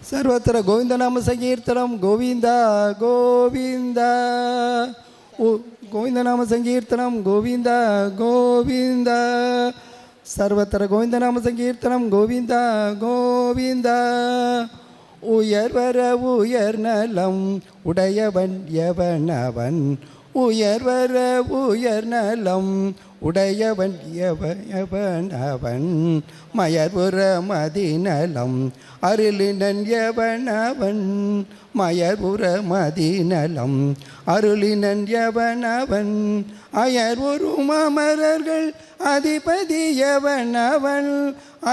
सर्वत्र गोविंदनाम संकीर्तनम गोविंद गोविंद गोविंदनाम संकीर्तनम गोविंद गोविंद सर्वत्र गोविंदनाम संकीर्तनम गोविंद गोविंद உயர்வர உயர் நலம் உடையவன் எவனவன் உயர்வர உயர் நலம் உடையவன் எவனவன் மயர்வுற மதிநலம் அருளினன் எவனவன் மயர்வுற மதிநலம் அருளினன் எவனவன் அயர்வுறும் அமரர்கள் அதிபதி எவனவன்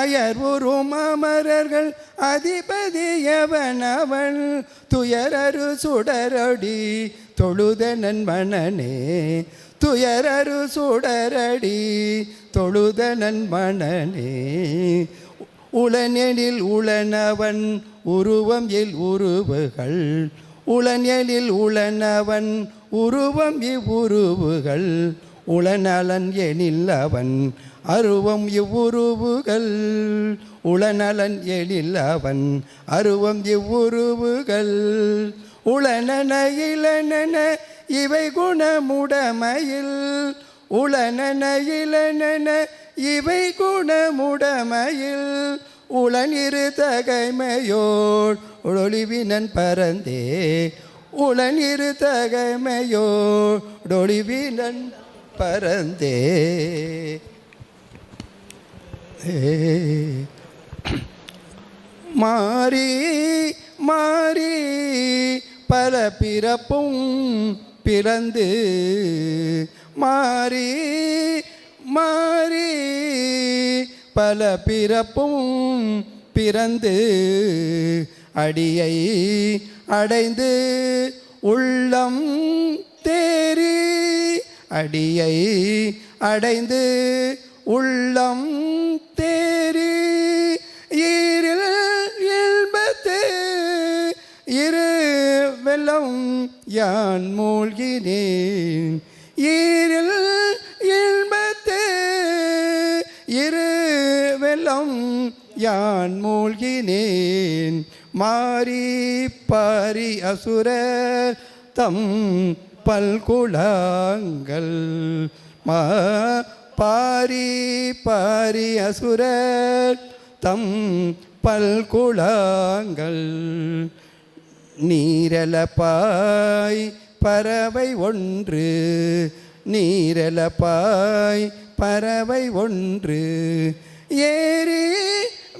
அயர்வுறும் அமரர்கள் அதிபதி எவனவன் துயரரு சுடரடி தொழுதனன் மனனே துயரரு சுடரடி தொழுதனன் மனனே உளனெனில் உளனவன் உருவம் இல் உருவுகள் உளனெனில் உளனவன் உருவம் இவ்வுருவுகள் உளநலன் எனில் அவன் அருவம் இவ்வுருவுகள் உளநலன் எனில் அவன் அருவம் இவ்வுருவுகள் உளனன இளனன இவை குணமுடமையில் உளனன இளனன இவை குணமுடமையில் உளனிரு தகைமையோர் ஒளிவினன் பரந்தே உளனிரு தகைமையோர் ஒளிவினன் பரந்தே மாறி மாறி பல பிறப்பும் பிறந்து மாறி மாறி பல பிறப்பும் பிறந்து அடியை அடைந்து உள்ளம் தேறி அடியை அடைந்து உள்ளம் தேறி ஈரில் இன்பத்து இரு வெள்ளம் யான் மூழ்கினேன் ஈரில் இன்பத்து இரு வெள்ளம் யான் மூழ்கினேன் மாறி பாரி அசுரர் தம் பல்குலாங்கள் பாரி பாரி அசுரர் தம் பல்குலாங்கள் நீரலப்பாய் பறவை ஒன்று நீரலப்பாய் பறவை ஒன்று ஏறி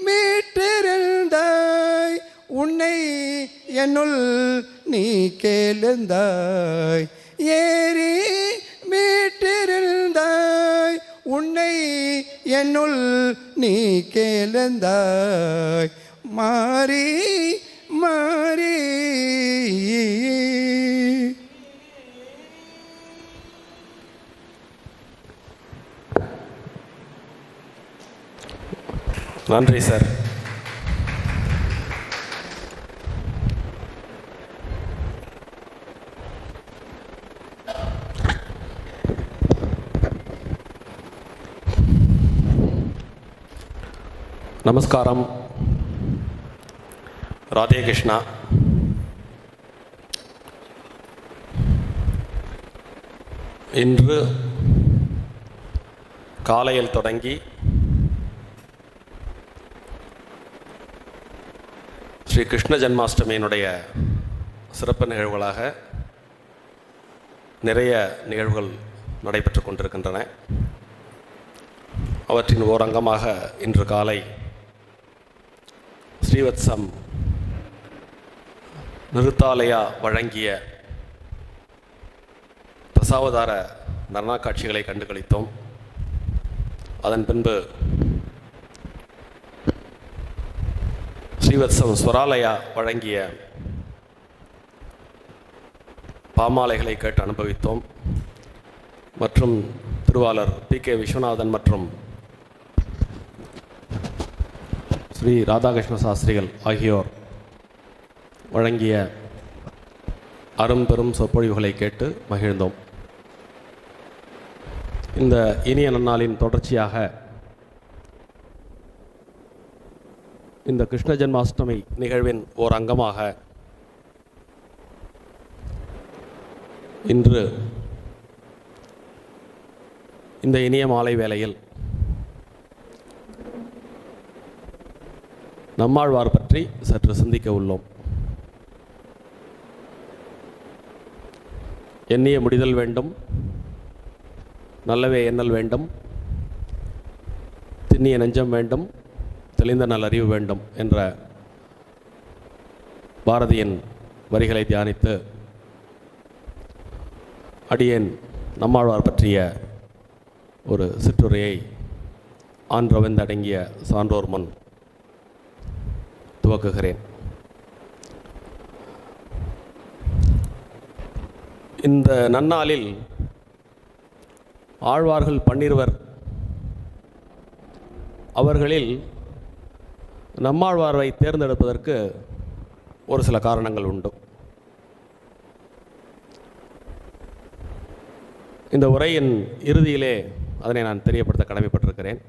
மீட்டிருந்தாய் உன்னை என்னுள் நீ கேளுந்தாய் ஏறி மீட்டிருந்தாய் உன்னை என்னுள் நீ கேளுந்தாய் மாறி மாறி நன்றி சார். நமஸ்காரம். ராதே கிருஷ்ணா. இன்று காலையில் தொடங்கி ஸ்ரீ கிருஷ்ண ஜன்மாஷ்டமியினுடைய சிறப்பு நிகழ்வுகளாக நிறைய நிகழ்வுகள் நடைபெற்று கொண்டிருக்கின்றன. அவற்றின் ஓரங்கமாக இன்று காலை ஸ்ரீவத்சம் நிருத்தாலயா வழங்கிய தசாவதார நர்னா காட்சிகளை கண்டுகளித்தோம். அதன் பின்பு ஸ்ரீவத்சம் ஸ்வராலயா வழங்கிய பாமாலைகளை கேட்டு அனுபவித்தோம். மற்றும் திருவாளர் PK விஸ்வநாதன் மற்றும் ஸ்ரீ ராதாகிருஷ்ண சாஸ்திரிகள் ஆகியோர் வழங்கிய அரும்பெரும் சொற்பொழிவுகளை கேட்டு மகிழ்ந்தோம். இந்த இனிய நன்னாளின் தொடர்ச்சியாக இந்த கிருஷ்ண ஜென்மாஷ்டமி நிகழ்வின் ஓர் அங்கமாக இன்று இந்த இனிய மாலை வேளையில் நம்மாழ்வார் பற்றி சற்று சிந்திக்க உள்ளோம். எண்ணிய முடிதல் வேண்டும், நல்லவே எண்ணல் வேண்டும், திண்ணிய நெஞ்சம் வேண்டும், தெளிந்த நல்லறிவு வேண்டும் என்ற பாரதியின் வரிகளை தியானித்து அடியேன் நம்மாழ்வார் பற்றிய ஒரு சிற்றுரையை ஆன்றவந்தடங்கிய சான்றோர் முன் துவக்குகிறேன். இந்த நன்னாளில் ஆழ்வார்கள் 12 அவர்களில் நம்மாழ்வாரை தேர்ந்தெடுப்பதற்கு ஒரு சில காரணங்கள் உண்டு. இந்த உரையின் இறுதியிலே அதனை நான் தெரியப்படுத்த கடமைப்பட்டிருக்கிறேன்.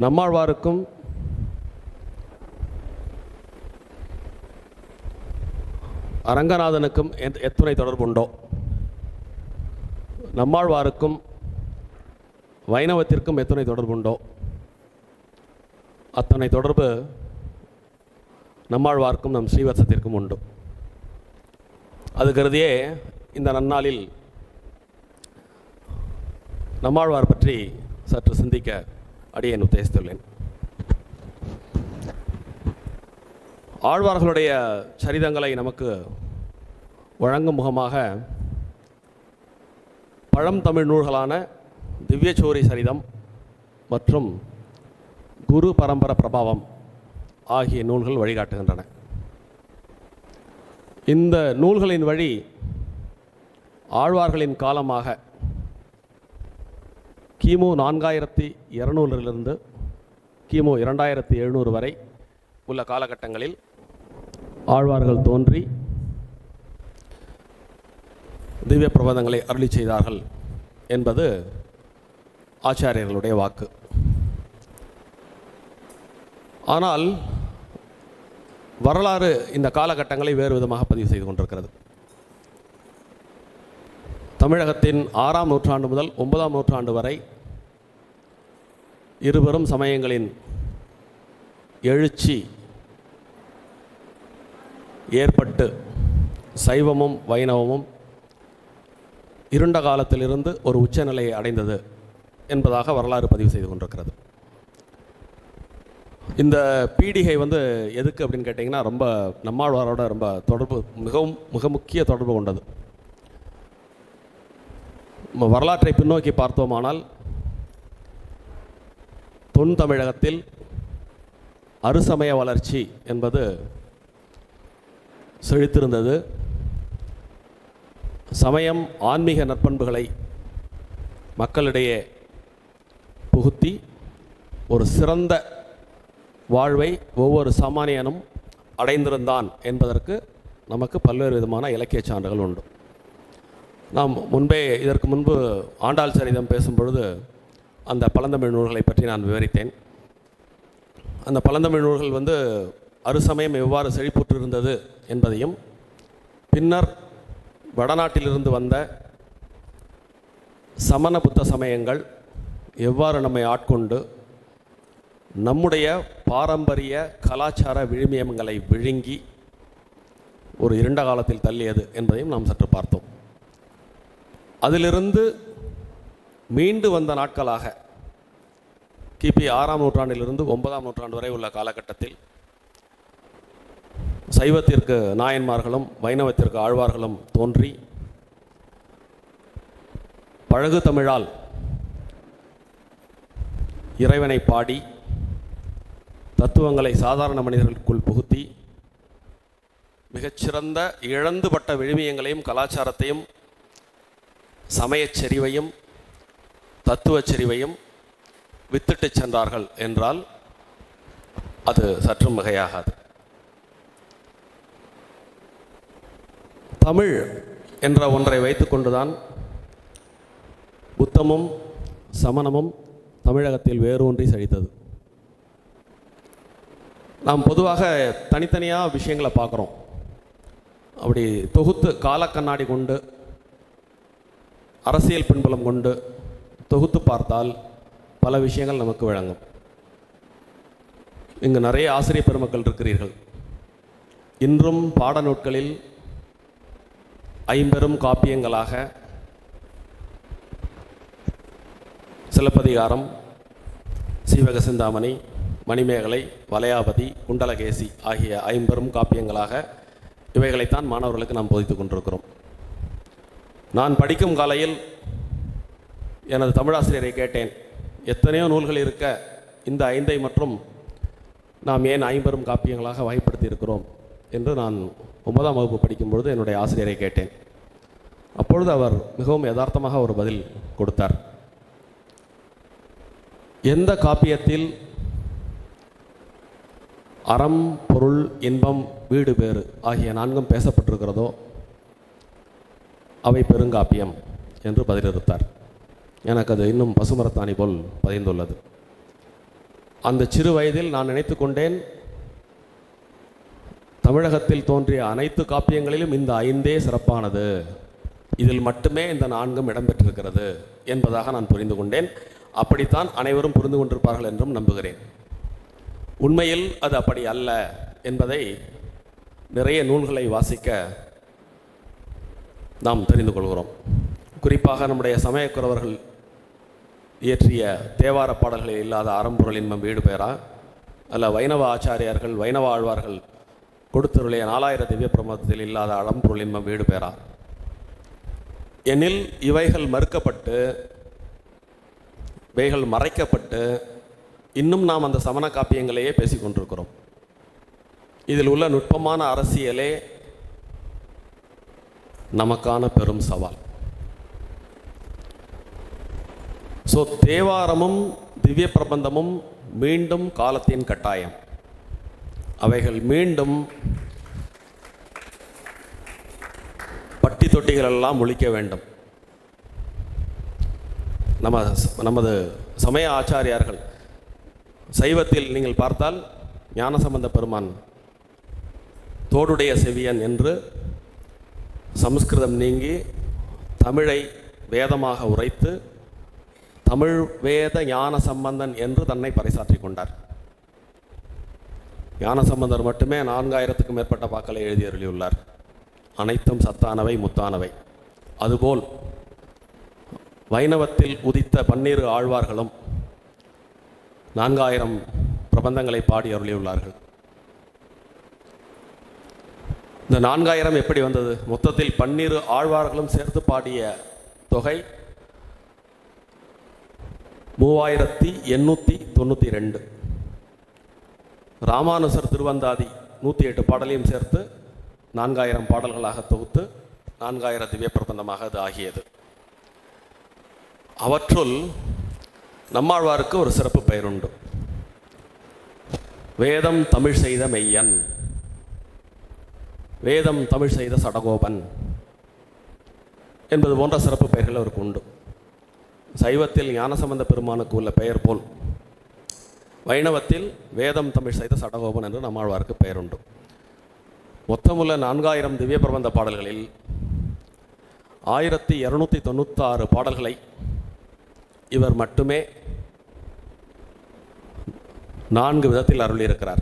நம்மாழ்வாருக்கும் அரங்கநாதனுக்கும் எத்துணை தொடர்பு உண்டோ, நம்மாழ்வாருக்கும் வைணவத்திற்கும் எத்துணை தொடர்பு உண்டோ, அத்தனை தொடர்பு நம்மாழ்வார்க்கும் நம் ஸ்ரீவத்சத்திற்கும் உண்டு. அது கருதியே இந்த நன்னாளில் நம்மாழ்வார் பற்றி சற்று சிந்திக்க அடியேன் உத்தேசித்துள்ளேன். ஆழ்வார்களுடைய சரிதங்களை நமக்கு வழங்கும் முகமாக பழந்தமிழ் நூல்களான திவ்யசோரி சரிதம் மற்றும் குரு பரம்பர பிரபாவம் ஆகிய நூல்கள் வழிகாட்டுகின்றன. இந்த நூல்களின் வழி ஆழ்வார்களின் காலமாக கிமு 4200 கிமு 2700 வரை உள்ள காலகட்டங்களில் ஆழ்வார்கள் தோன்றி திவ்ய பிரபந்தங்களை அருளி செய்தார்கள் என்பது ஆச்சாரியர்களுடைய வாக்கு. ஆனால் வரலாறு இந்த காலகட்டங்களை வேறு விதமாக பதிவு செய்து கொண்டிருக்கிறது. தமிழகத்தின் 6ஆம் நூற்றாண்டு முதல் 9ஆம் நூற்றாண்டு வரை இருபெரும் சமயங்களின் எழுச்சி ஏற்பட்டு சைவமும் வைணவமும் இருண்ட காலத்திலிருந்து ஒரு உச்சநிலையை அடைந்தது என்பதாக வரலாறு பதிவு செய்து கொண்டிருக்கிறது. இந்த பீடிகை எதுக்கு அப்படின்னு கேட்டிங்கன்னா, ரொம்ப நம்மாழ்வாரோட ரொம்ப தொடர்பு, மிக முக்கிய தொடர்பு கொண்டது. வரலாற்றை பின்னோக்கி பார்த்தோமானால் தொன் தமிழகத்தில் அருசமய வளர்ச்சி என்பது செழித்திருந்தது. சமயம் ஆன்மீக நற்பண்புகளை மக்களிடையே புகுத்தி ஒரு சிறந்த வாழ்வை ஒவ்வொரு சாமானியனும் அடைந்திருந்தான் என்பதற்கு நமக்கு பல்வேறு விதமான இலக்கிய சான்றுகள் உண்டு. நாம் இதற்கு முன்பு ஆண்டாள் சரிதம் பேசும்பொழுது அந்த பழந்தமிழ் நூல்களை பற்றி நான் விவரித்தேன். அந்த பழந்தமிழ் நூல்கள் அருசமயம் எவ்வாறு செழிப்புற்றிருந்தது என்பதையும், பின்னர் வடநாட்டிலிருந்து வந்த சமண புத்த சமயங்கள் எவ்வாறு நம்மை ஆட்கொண்டு நம்முடைய பாரம்பரிய கலாச்சார விழுமியங்களை விழுங்கி ஒரு இருண்ட காலத்தில் தள்ளியது என்பதையும் நாம் சற்று பார்த்தோம். அதிலிருந்து மீண்டு வந்த நாட்களாக கிபி 6ஆம் நூற்றாண்டிலிருந்து 9ஆம் நூற்றாண்டு வரை உள்ள காலகட்டத்தில் சைவத்திற்கு நாயன்மார்களும் வைணவத்திற்கு ஆழ்வார்களும் தோன்றி பழகு தமிழால் இறைவனை பாடி தத்துவங்களை சாதாரண மனிதர்களுக்குள் புகுத்தி மிகச்சிறந்த இழந்துபட்ட விழுமியங்களையும் கலாச்சாரத்தையும் சமயச் செறிவையும் தத்துவச் செறிவையும் வித்திட்டு சென்றார்கள் என்றால் அது சற்றும் மிகையாகாது. தமிழ் என்ற ஒன்றை வைத்துக்கொண்டுதான் புத்தமும் சமணமும் தமிழகத்தில் வேரூன்றி செழித்தது. நாம் பொதுவாக தனித்தனியாக விஷயங்களை பார்க்குறோம். அப்படி தொகுத்து காலக்கண்ணாடி கொண்டு அரசியல் பின்புலம் கொண்டு தொகுத்து பார்த்தால் பல விஷயங்கள் நமக்கு விளங்கும். இங்கு நிறைய ஆசிரியர் பெருமக்கள் இருக்கிறீர்கள். இன்றும் பாடநூட்களில் ஐம்பெரும் காப்பியங்களாக சிலப்பதிகாரம், சீவக சிந்தாமணி, மணிமேகலை, வளையாபதி, குண்டலகேசி ஆகிய ஐம்பெரும் காப்பியங்களாக இவைகளைத்தான் மாணவர்களுக்கு நாம் போதித்துக் கொண்டிருக்கிறோம். நான் படிக்கும் காலையில் எனது தமிழாசிரியரை கேட்டேன், எத்தனையோ நூல்கள் இருக்க இந்த ஐந்தை மற்றும் நாம் ஏன் ஐம்பெரும் காப்பியங்களாக வகைப்படுத்தி இருக்கிறோம் என்று நான் 9ஆம் வகுப்பு படிக்கும்பொழுது என்னுடைய ஆசிரியரை கேட்டேன். அப்பொழுது அவர் மிகவும் யதார்த்தமாக ஒரு பதில் கொடுத்தார். எந்த காப்பியத்தில் அறம், பொருள், இன்பம், வீடு பேறு ஆகிய 4ம் பேசப்பட்டிருக்கிறதோ அவை பெருங்காப்பியம் என்று பதிலளித்தார். எனக்கு அது இன்னும் பசுமரத்தாணி போல் பதிந்துள்ளது. அந்த சிறு வயதில் நான் நினைத்து கொண்டேன், தமிழகத்தில் தோன்றிய அனைத்து காப்பியங்களிலும் இந்த 5 சிறப்பானது, இதில் மட்டுமே இந்த 4ம் இடம்பெற்றிருக்கிறது என்பதாக நான் புரிந்து கொண்டேன். அப்படித்தான் அனைவரும் புரிந்து கொண்டிருப்பார்கள் என்றும் நம்புகிறேன். உண்மையில் அது அப்படி அல்ல என்பதை நிறைய நூல்களை வாசிக்க நாம் தெரிந்து கொள்கிறோம். குறிப்பாக நம்முடைய சமயக்குறவர்கள் இயற்றிய தேவார பாடல்களில் இல்லாத அறம்பொருள் இன்பம் வீடு பேரா, அல்ல வைணவ ஆச்சாரியார்கள் வைணவ ஆழ்வார்கள் கொடுத்தருளிய 4000 திவ்ய பிரபந்தத்தில் இல்லாத அறம்பொருள் இன்பம் வீடு பேரா எனில் இவைகள் மறுக்கப்பட்டு இவைகள் மறைக்கப்பட்டு இன்னும் நாம் அந்த சமண காப்பியங்களையே பேசிக்கொண்டிருக்கிறோம். இதில் உள்ள நுட்பமான அரசியலே நமக்கான பெரும் சவால். ஸோ தேவாரமும் திவ்ய பிரபந்தமும் மீண்டும் காலத்தின் கட்டாயம். அவைகள் மீண்டும் பட்டி தொட்டிகளெல்லாம் ஒழிக்க வேண்டும். நமது சமய ஆச்சாரியார்கள் சைவத்தில் நீங்கள் பார்த்தால் ஞானசம்பந்த பெருமான் தோடுடைய செவியன் என்று சமஸ்கிருதம் நீங்கி தமிழை வேதமாக உரைத்து தமிழ் வேத ஞான சம்பந்தன் என்று தன்னை பறைசாற்றிக் கொண்டார். ஞானசம்பந்தர் மட்டுமே 4000க்கும் மேற்பட்ட பாக்களை எழுதியருளியுள்ளார். அனைத்தும் சத்தானவை, முத்தானவை. அதுபோல் வைணவத்தில் உதித்த 12 ஆழ்வார்களும் 4000 பிரபந்தங்களை பாடி அருளியுள்ளார்கள். இந்த 4000 எப்படி வந்தது? மொத்தத்தில் 12 ஆழ்வார்களும் சேர்த்து பாடிய தொகை 3892. ராமானுசர் திருவந்தாதி 108 பாடலையும் சேர்த்து 4000 பாடல்களாக தொகுத்து 4000 திவ்ய பிரபந்தமாக அது ஆகியது. அவற்றுள் நம்மாழ்வாருக்கு ஒரு சிறப்பு பெயர் உண்டு. வேதம் தமிழ் செய்த மெய்யன், வேதம் தமிழ் செய்த சடகோபன் என்பது போன்ற சிறப்பு பெயர்கள் அவருக்கு உண்டு. சைவத்தில் ஞானசம்பந்த பெருமானுக்கு உள்ள பெயர் போல் வைணவத்தில் வேதம் தமிழ் செய்த சடகோபன் என்று நம்மாழ்வாருக்கு பெயர் உண்டு. மொத்தமுள்ள 4000 திவ்ய பிரபந்த பாடல்களில் 1296 பாடல்களை இவர் மட்டுமே 4 விதத்தில் அருளியிருக்கிறார்.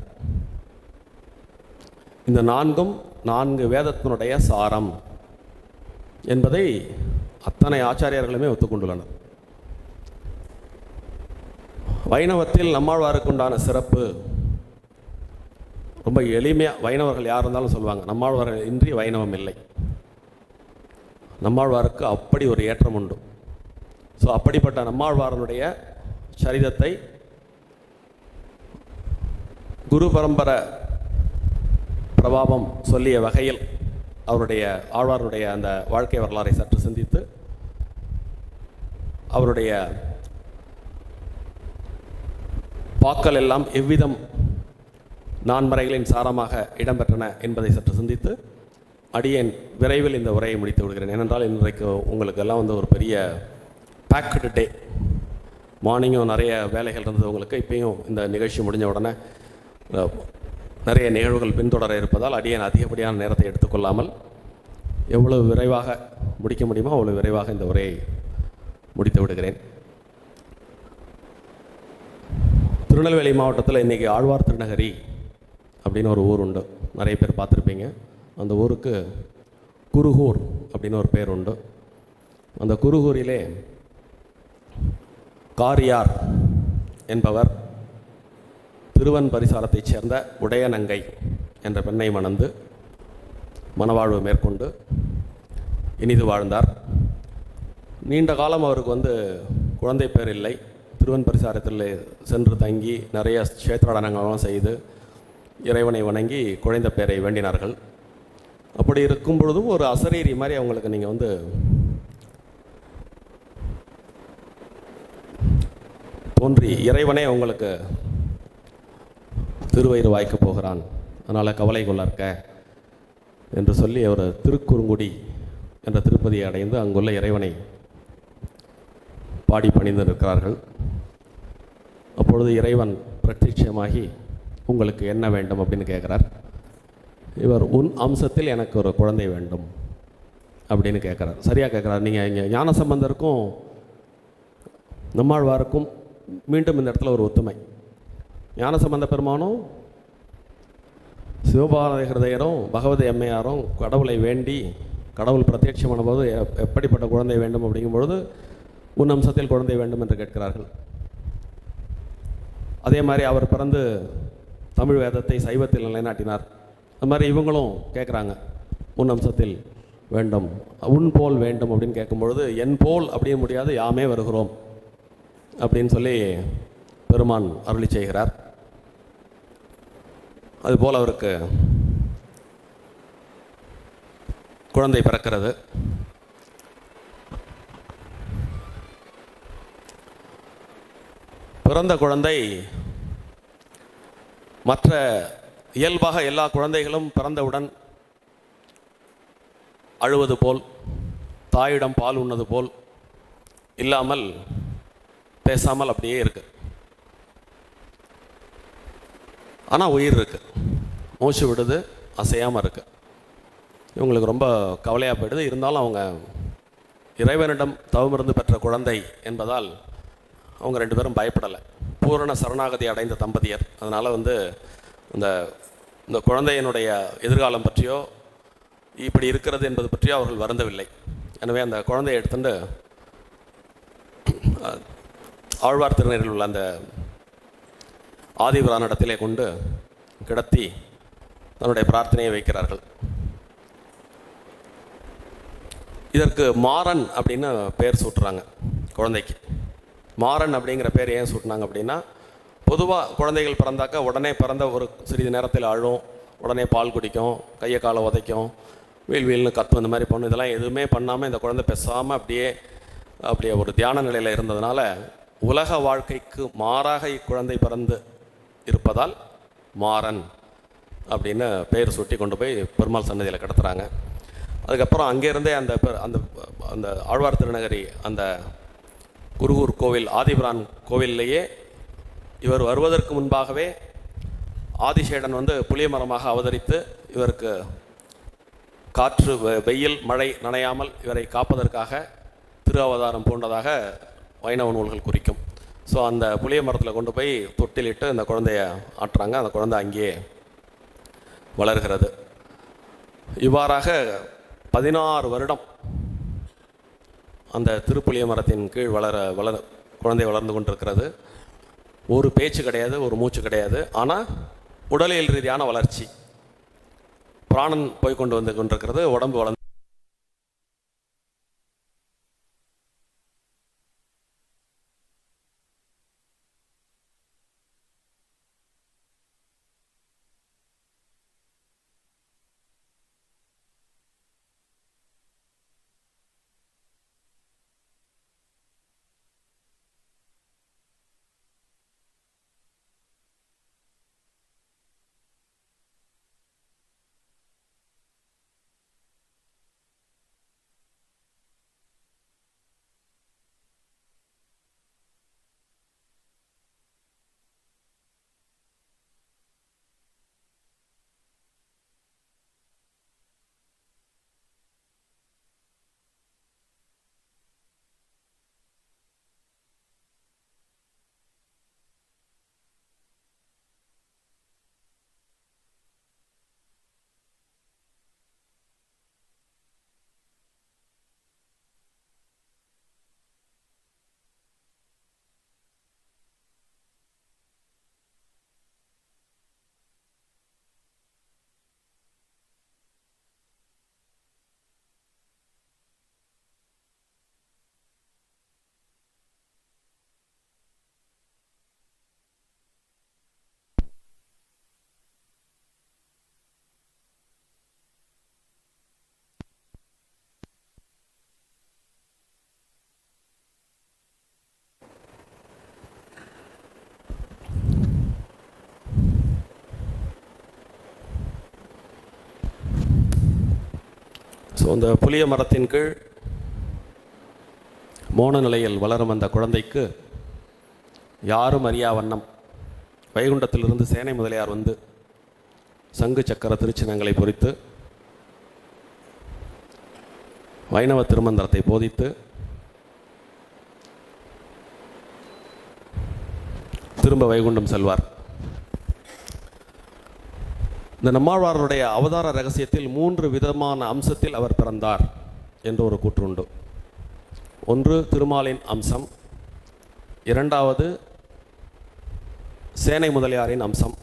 இந்த 4ம் 4 வேதத்தினுடைய சாரம் என்பதை அத்தனை ஆச்சாரியர்களுமே ஒத்துக்கொண்டுள்ளனர். வைணவத்தில் நம்மாழ்வாருக்கு உண்டான சிறப்பு ரொம்ப எளிமையாக, வைணவர்கள் யார் இருந்தாலும் சொல்லுவாங்க, நம்மாழ்வார்கள் இன்றி வைணவம் இல்லை. நம்மாழ்வாருக்கு அப்படி ஒரு ஏற்றம் உண்டு. ஸோ அப்படிப்பட்ட நம்மாழ்வாரனுடைய சரிதத்தை குரு பரம்பரை பிரபாவம் சொல்லிய வகையில் அவருடைய ஆழ்வாருடைய அந்த வாழ்க்கை வரலாறை சற்று சிந்தித்து அவருடைய பாக்கள் எல்லாம் எவ்விதம் நான்மறைகளின் சாரமாக இடம்பெற்றன என்பதை சற்று சிந்தித்து அடியேன் விரைவில் இந்த உரையை முடித்து விடுகிறேன். ஏனென்றால் இன்றைக்கு உங்களுக்கு எல்லாம் ஒரு பெரிய பேக்டு டே. மார்னிங்கும் நிறைய வேலைகள் இருந்தது உங்களுக்கு. இப்பயும் இந்த நிகழ்ச்சி முடிஞ்ச உடனே நிறைய நிகழ்வுகள் பின்தொடர இருப்பதால் அடியேன் அதிகப்படியான நேரத்தை எடுத்துக்கொள்ளாமல் எவ்வளவு விரைவாக முடிக்க முடியுமோ அவ்வளவு விரைவாக இந்த உரையை முடித்து விடுகிறேன். திருநெல்வேலி மாவட்டத்தில் இன்றைக்கி ஆழ்வார் திருநகரி அப்படின்னு ஒரு ஊர் உண்டு. நிறைய பேர் பார்த்துருப்பீங்க. அந்த ஊருக்கு குருகூர் அப்படின்னு ஒரு பேர் உண்டு. அந்த குருகூரிலே காரியார் என்பவர் திருவன் பரிசாரத்தைச் சேர்ந்த உடையநங்கை என்ற பெண்ணை மணந்து மணவாழ்வு மேற்கொண்டு இனிது வாழ்ந்தார். நீண்ட காலம் அவருக்கு குழந்தை பேர் இல்லை. திருவன் பரிசாரத்தில் சென்று தங்கி நிறைய க்ஷேத்ராடனங்களும் செய்து இறைவனை வணங்கி குழந்தை பேரை வேண்டினார்கள். அப்படி இருக்கும் பொழுதும் ஒரு அசரீரி மாதிரி அவங்களுக்கு நீங்கள் தோன்றி இறைவனே உங்களுக்கு திருவயிறு வாய்க்கப் போகிறான், அதனால் கவலை கொள்ளற்க என்று சொல்லி அவர் திருக்குறுங்குடி என்ற திருப்பதியை அடைந்து அங்குள்ள இறைவனை பாடி பணிந்து இருக்கிறார்கள். அப்பொழுது இறைவன் பிரத்யட்சமாகி உங்களுக்கு என்ன வேண்டும் அப்படின்னு கேட்குறார். இவர் உன் அம்சத்தில் எனக்கு ஒரு குழந்தை வேண்டும் அப்படின்னு கேட்குறார். சரியாக கேட்குறார். நீங்கள் இங்கே ஞானசம்பந்தருக்கும் நம்மாழ்வாருக்கும் மீண்டும் இந்த இடத்துல ஒரு ஒத்துமை. ஞானசம்பந்த பெருமானும் சிவபாரதி ஹிருதயரும் பகவதி அம்மையாரும் கடவுளை வேண்டி கடவுள் பிரத்யட்சமான போது எப்படிப்பட்ட குழந்தை வேண்டும் அப்படிங்கும்பொழுது உன் அம்சத்தில் குழந்தை வேண்டும் என்று கேட்கிறார்கள். அதே மாதிரி அவர் பிறந்து தமிழ் வேதத்தை சைவத்தில் நிலைநாட்டினார். அது மாதிரி இவங்களும் கேட்குறாங்க, உன் அம்சத்தில் வேண்டும், உன் போல் வேண்டும் அப்படின்னு கேட்கும்பொழுது என் போல் அப்படின்னு முடியாது, யாமே வருகிறோம் அப்படின்னு சொல்லி பெருமான் அருளி செய்கிறார். அதுபோல் அவருக்கு குழந்தை பிறக்கிறது. பிறந்த குழந்தை மற்ற இயல்பாக எல்லா குழந்தைகளும் பிறந்தவுடன் அழுவது போல், தாயிடம் பால் உண்ணது போல் இல்லாமல் பேசாமல் அப்படியே இருக்கு. ஆனால் உயிர் இருக்கு, மூச்சு விடுது, அசையாமல் இருக்கு. இவங்களுக்கு ரொம்ப கவலையாக போயிடுது. இருந்தாலும் அவங்க இறைவனிடம் தவமிருந்து பெற்ற குழந்தை என்பதால் அவங்க ரெண்டு பேரும் பயப்படலை. பூரண சரணாகதி அடைந்த தம்பதியர். அதனால் இந்த குழந்தையினுடைய எதிர்காலம் பற்றியோ இப்படி இருக்கிறது என்பது பற்றியோ அவர்கள் வருந்தவில்லை. எனவே அந்த குழந்தையை எடுத்துட்டு ஆழ்வார் திருநகரில் உள்ள அந்த ஆதிபிரானிடத்திலே கொண்டு கிடத்தி தன்னுடைய பிரார்த்தனையை வைக்கிறார்கள். இதற்கு மாறன் அப்படின்னு பேர் சூட்டுறாங்க குழந்தைக்கு. மாறன் அப்படிங்கிற பேர் ஏன் சூட்டினாங்க அப்படின்னா, பொதுவாக குழந்தைகள் பிறந்தாக்கா உடனே பிறந்த ஒரு சிறிது நேரத்தில் அழும், உடனே பால் குடிக்கும், கையை காலை உதைக்கும், வீல்னு கத்தும், இந்த மாதிரி பண்ணும். இதெல்லாம் எதுவுமே பண்ணாமல் இந்த குழந்தை பேசாமல் அப்படியே ஒரு தியான நிலையில் இருந்ததுனால உலக வாழ்க்கைக்கு மாறாக இக்குழந்தை பிறந்து இருப்பதால் மாறன் அப்படின்னு பெயர் சூட்டி கொண்டு போய் பெருமாள் சன்னதியில் கிடத்துறாங்க. அதுக்கப்புறம் அங்கேருந்தே அந்த அந்த ஆழ்வார் திருநகரி அந்த குருகூர் கோவில் ஆதிபிரான் கோவில்லையே இவர் வருவதற்கு முன்பாகவே ஆதிசேடன் புளிய மரமாக அவதரித்து இவருக்கு காற்று வெயில் மழை நனையாமல் இவரை காப்பதற்காக திரு அவதாரம் பூண்டதாக வைணவ நூல்கள் குறிக்கும். ஸோ அந்த புளிய மரத்தில் கொண்டு போய் தொட்டிலிட்டு அந்த குழந்தைய ஆட்டுறாங்க. அந்த குழந்தை அங்கேயே வளர்கிறது. இவ்வாறாக 16 வருடம் அந்த திருப்புளிய மரத்தின் கீழ் குழந்தை வளர்ந்து கொண்டிருக்கிறது. ஒரு பேச்சு கிடையாது, ஒரு மூச்சு கிடையாது. ஆனால் உடலியல் ரீதியான வளர்ச்சி, பிராணன் போய் கொண்டிருக்கிறது, உடம்பு வளர்ந்து அந்த புளிய மரத்தின் கீழ் மோன நிலையில் வளரும் அந்த குழந்தைக்கு யாரும் அறியா வண்ணம் வைகுண்டத்திலிருந்து சேனை முதலியார் வந்து சங்கு சக்கர திருச்சினங்களை பொறித்து வைணவ திருமந்திரத்தை போதித்து திரும்ப வைகுண்டம் செல்வார். இந்த நம்மாழ்வாருடைய அவதார ரகசியத்தில் 3 விதமான அம்சத்தில் அவர் பிறந்தார் என்று ஒரு கூற்றுண்டு. ஒன்று திருமாலின் அம்சம், இரண்டாவது சேனை முதலியாரின் அம்சம்,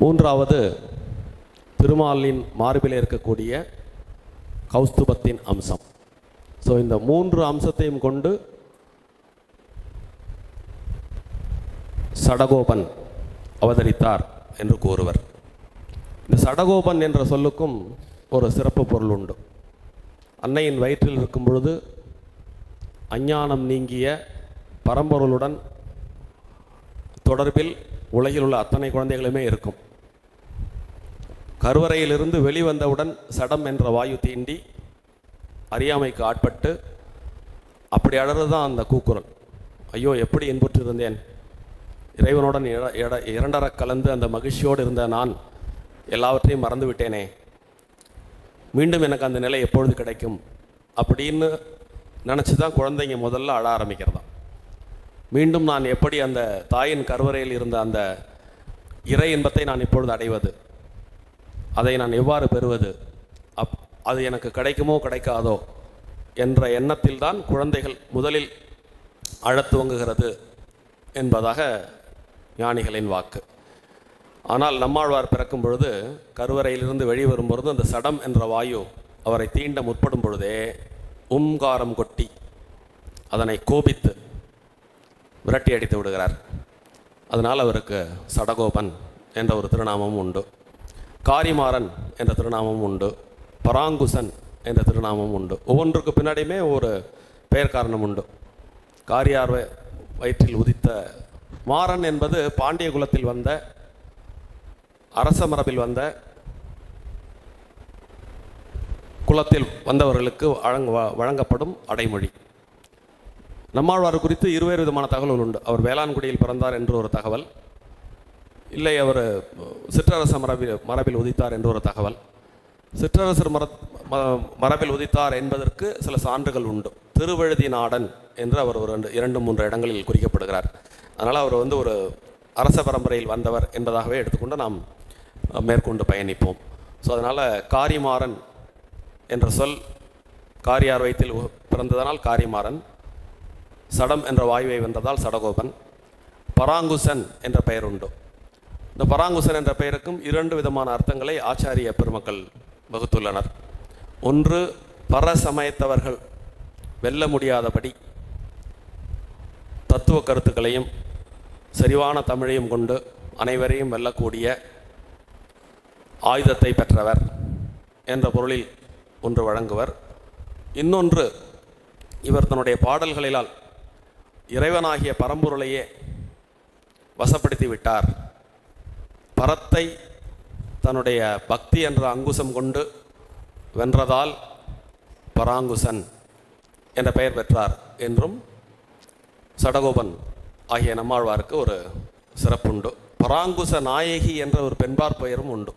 மூன்றாவது திருமாலின் மார்பில் இருக்கக்கூடிய கௌஸ்துபத்தின் அம்சம். ஸோ இந்த 3 அம்சத்தையும் கொண்டு சடகோபன் அவதரித்தார் என்று கூறுவர். இந்த சடகோபன் என்ற சொல்லுக்கும் ஒரு சிறப்பு பொருள் உண்டு. அன்னையின் வயிற்றில் இருக்கும் பொழுது அஞ்ஞானம் நீங்கிய பரம்பொருளுடன் தொடர்பில் உலகில் உள்ள அத்தனை குழந்தைகளுமே இருக்கும். கருவறையிலிருந்து வெளிவந்தவுடன் சடம் என்ற வாயு தீண்டி அறியாமைக்கு ஆட்பட்டு அப்படி அழறது தான் அந்த கூக்குரல். ஐயோ, எப்படி இன்புற்றிருந்தேன், இறைவனுடன் இரண்டர கலந்து அந்த மகிழ்ச்சியோடு இருந்த நான் எல்லாவற்றையும் மறந்து விட்டேனே, மீண்டும் எனக்கு அந்த நிலை எப்பொழுது கிடைக்கும் அப்படின்னு நினச்சி தான் குழந்தைங்க முதல்ல அழ ஆரம்பிக்கிறதா. மீண்டும் நான் எப்படி அந்த தாயின் கருவறையில் இருந்த அந்த இறை இன்பத்தை நான் இப்பொழுது அடைவது, அதை நான் எவ்வாறு பெறுவது, அது எனக்கு கிடைக்குமோ கிடைக்காதோ என்ற எண்ணத்தில் தான் குழந்தைகள் முதலில் அழத் துவங்குகிறது என்பதாக ஞானிகளின் வாக்கு. ஆனால் நம்மாழ்வார் பிறக்கும் பொழுது கருவறையிலிருந்து வெளிவரும் பொழுது அந்த சடம் என்ற வாயு அவரை தீண்ட முற்படும் பொழுதே உம்காரம் கொட்டி அதனை கோபித்து விரட்டி அடித்து விடுகிறார். அதனால் அவருக்கு சடகோபன் என்ற ஒரு திருநாமமும் உண்டு, காரிமாறன் என்ற திருநாமமும் உண்டு, பராங்குசன் என்ற திருநாமமும் உண்டு. ஒவ்வொன்றுக்கு பின்னாடியுமே ஒரு பெயர் காரணம் உண்டு. காரியார் வயிற்றில் உதித்த மாறன் என்பது பாண்டிய குலத்தில் வந்த அரச மரபில் வந்த குலத்தில் வந்தவர்களுக்கு வழங்கப்படும் அடைமொழி. நம்மாழ்வார் குறித்து 2 விதமான தகவல்கள் உண்டு. அவர் வேளாண்குடியில் பிறந்தார் என்று ஒரு தகவல், இல்லை அவர் சிற்றரச மரபில் உதித்தார் என்று ஒரு தகவல். சிற்றரசர் மரபில் உதித்தார் என்பதற்கு சில சான்றுகள் உண்டு. திருவழுதி நாடன் என்று அவர் ஒரு 2-3 இடங்களில் குறிக்கப்படுகிறார். அதனால் அவர் ஒரு அரச பரம்பரையில் வந்தவர் என்பதாகவே எடுத்துக்கொண்டு நாம் மேற்கொண்டு பயணிப்போம். ஸோ அதனால் காரிமாறன் என்ற சொல் காரியார் வயிற்றில் பிறந்ததனால் காரிமாறன், சடம் என்ற வாயுவை வென்றதால் சடகோபன், பராங்குசன் என்ற பெயர் உண்டு. இந்த பராங்குசன் என்ற பெயருக்கும் 2 விதமான அர்த்தங்களை ஆச்சாரிய பெருமக்கள் வகுத்துள்ளனர். ஒன்று, பரசமயத்தவர்கள் வெல்ல முடியாதபடி தத்துவ கருத்துக்களையும் செறிவான தமிழையும் கொண்டு அனைவரையும் வெல்லக்கூடிய ஆயுதத்தை பெற்றவர் என்ற பொருளில் ஒன்று வழங்குவர். இன்னொன்று, இவர் தன்னுடைய பாடல்களிலால் இறைவனாகிய பரம்பொருளையே வசப்படுத்தி விட்டார், பரத்தை தன்னுடைய பக்தி என்ற அங்குசம் கொண்டு வென்றதால் பராங்குசன் என்ற பெயர் பெற்றார் என்றும் சடகோபன் ஆகிய நம்மாழ்வாருக்கு ஒரு சிறப்புண்டு. பராங்குச நாயகி என்ற ஒரு பெண்பார் பெயரும் உண்டு.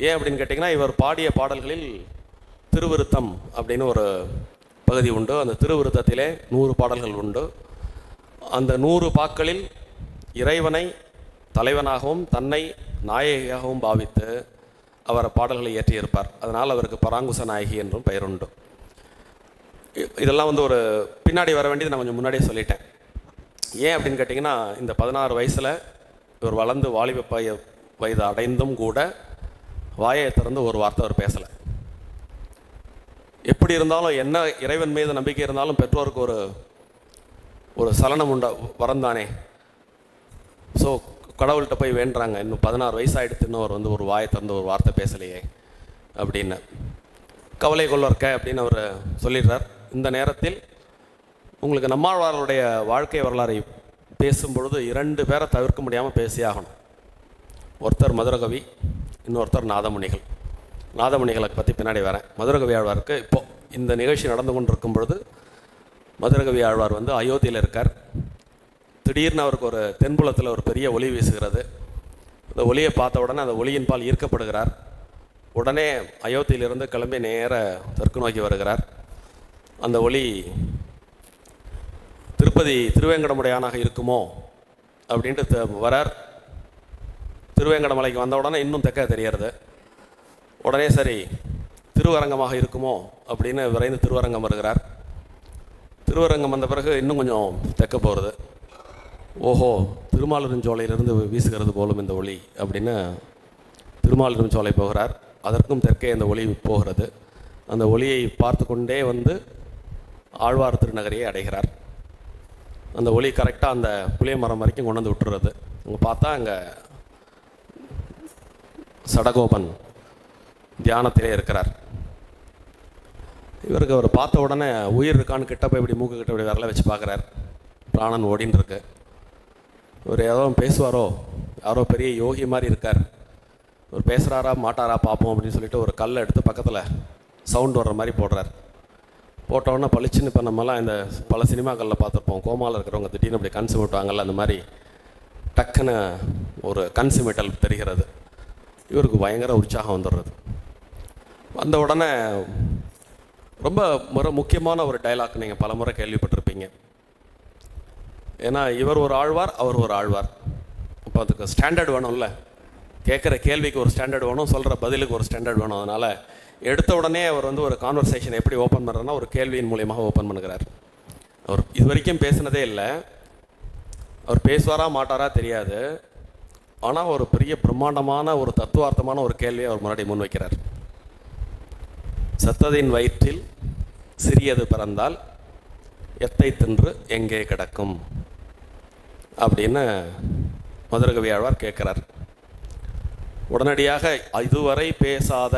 ஏன் அப்படின்னு கேட்டிங்கன்னா, இவர் பாடிய பாடல்களில் திருவிருத்தம் அப்படின்னு ஒரு பகுதி உண்டு. அந்த திருவிருத்தத்திலே 100 பாடல்கள் உண்டு. அந்த 100 பாக்களில் இறைவனை தலைவனாகவும் தன்னை நாயகியாகவும் பாவித்து அவர் பாடல்களை இயற்றியிருப்பார். அதனால் அவருக்கு பராங்குச நாயகி என்றும் பெயர் உண்டு. இதெல்லாம் ஒரு பின்னாடி வர வேண்டியது நான் கொஞ்சம் முன்னாடியே சொல்லிட்டேன். ஏன் அப்படின்னு கேட்டிங்கன்னா, இந்த 16 வயசில் இவர் வளர்ந்து வாலிப வயது அடைந்தும் கூட வாயை திறந்து ஒரு வார்த்தை அவர் பேசலை. எப்படி இருந்தாலும், என்ன இறைவன் மீது நம்பிக்கை இருந்தாலும் பெற்றோருக்கு ஒரு சலனம் வரந்தானே. ஸோ கடவுள்கிட்ட போய் வேண்டுறாங்க, இன்னும் 16 வயசு ஆகிடுத்துன்னு அவர் ஒரு வாயை திறந்து ஒரு வார்த்தை பேசலையே அப்படின்னு. கவலை கொள்ளற்க அப்படின்னு அவர் சொல்லிடுறார். இந்த நேரத்தில் உங்களுக்கு நம்மாழ்வாருடைய வாழ்க்கை வரலாறை பேசும்பொழுது 2 பேரை தவிர்க்க முடியாமல் பேசியாகணும். ஒருத்தர் மதுரகவி, இன்னொருத்தர் நாதமுனிகள். நாதமுனிகளை பற்றி பின்னாடி வரேன். மதுரகவி ஆழ்வாருக்கு இப்போது இந்த நிகழ்ச்சி நடந்து கொண்டிருக்கும் பொழுது மதுரகவி ஆழ்வார் வந்து அயோத்தியில் இருக்கார். திடீர்னு அவருக்கு ஒரு தென்புலத்தில் ஒரு பெரிய ஒளி வீசுகிறது. அந்த ஒளியை பார்த்த உடனே அந்த ஒளியின் பால் ஈர்க்கப்படுகிறார். உடனே அயோத்தியிலிருந்து கிளம்பி நேர தெற்கு நோக்கி வருகிறார். அந்த ஒளி திருப்பதி திருவேங்கடமுடையானாக இருக்குமோ அப்படின்ட்டு வரார். திருவேங்கடமலைக்கு வந்த உடனே இன்னும் தெற்க தெரியறது. உடனே சரி திருவரங்கமாக இருக்குமோ அப்படின்னு விரைந்து திருவரங்கம் வருகிறார். திருவரங்கம் வந்த பிறகு இன்னும் கொஞ்சம் தெற்க போகிறது. ஓஹோ, திருமாலிருஞ்சோலையிலிருந்து வீசுகிறது போலும் இந்த ஒளி அப்படின்னு திருமாலிருஞ்சோலை போகிறார். அதற்கும் தெற்கே அந்த ஒளி போகிறது. அந்த ஒளியை பார்த்து கொண்டே வந்து ஆழ்வார் திருநகரியை அடைகிறார். அந்த ஒளி கரெக்டாக அந்த புளிய மரம் வரைக்கும் கொண்டு வந்து விட்டுறது. அங்கே பார்த்தா அங்கே சடகோபன் தியானத்திலே இருக்கிறார். இவருக்கு அவர் பார்த்த உடனே உயிர் இருக்கான்னு கிட்ட போய் இப்படி மூக்கு கிட்ட இப்படி விரல வச்சு பார்க்குறார். பிராணன் ஓடின்னு இருக்கு. இவர் ஏதோ பேசுவாரோ, யாரோ பெரிய யோகி மாதிரி இருக்கார், இவர் பேசுகிறாரா மாட்டாரா பார்ப்போம் அப்படின்னு சொல்லிட்டு ஒரு கல்லை எடுத்து பக்கத்தில் சவுண்ட் வர்ற மாதிரி போடுறார். போட்டோன்னே பளிச்சுன்னு இப்போ நம்மலாம் இந்த பல சினிமாக்களில் பார்த்துருப்போம், கோமாவில் இருக்கிறவங்க திடீர்னு அப்படி கண் சிமிட்டுவாங்கல்ல, அந்த மாதிரி டக்குன்னு ஒரு கண் சிமிட்டல் தெரிகிறது. இவருக்கு பயங்கர உற்சாகம் வந்துடுறது. வந்த உடனே ரொம்ப முக்கியமான ஒரு டைலாக் நீங்கள் பல முறை கேள்விப்பட்டிருப்பீங்க. ஏன்னா இவர் ஒரு ஆழ்வார், அவர் ஒரு ஆழ்வார். அப்போ அதுக்கு ஸ்டாண்டர்ட் வேணும்ல, கேட்குற கேள்விக்கு ஒரு ஸ்டாண்டர்ட் வேணும், சொல்கிற பதிலுக்கு ஒரு ஸ்டாண்டர்ட் வேணும். அதனால் எடுத்த உடனே அவர் வந்து ஒரு கான்வர்சேஷன் எப்படி ஓப்பன் பண்ணுறதுனா ஒரு கேள்வியின் மூலியமாக ஓப்பன் பண்ணுகிறார். அவர் இது வரைக்கும் பேசினதே இல்லை. அவர் பேசுவாரா மாட்டாரா தெரியாது. ஆனால் ஒரு பெரிய பிரம்மாண்டமான ஒரு தத்துவார்த்தமான ஒரு கேள்வியை அவர் முன்னாடி முன்வைக்கிறார். சத்ததின் வயிற்றில் சிறியது பிறந்தால் எத்தை தின்று எங்கே கிடக்கும் அப்படின்னு மதுரகவி ஆழ்வார் கேட்குறார். உடனடியாக இதுவரை பேசாத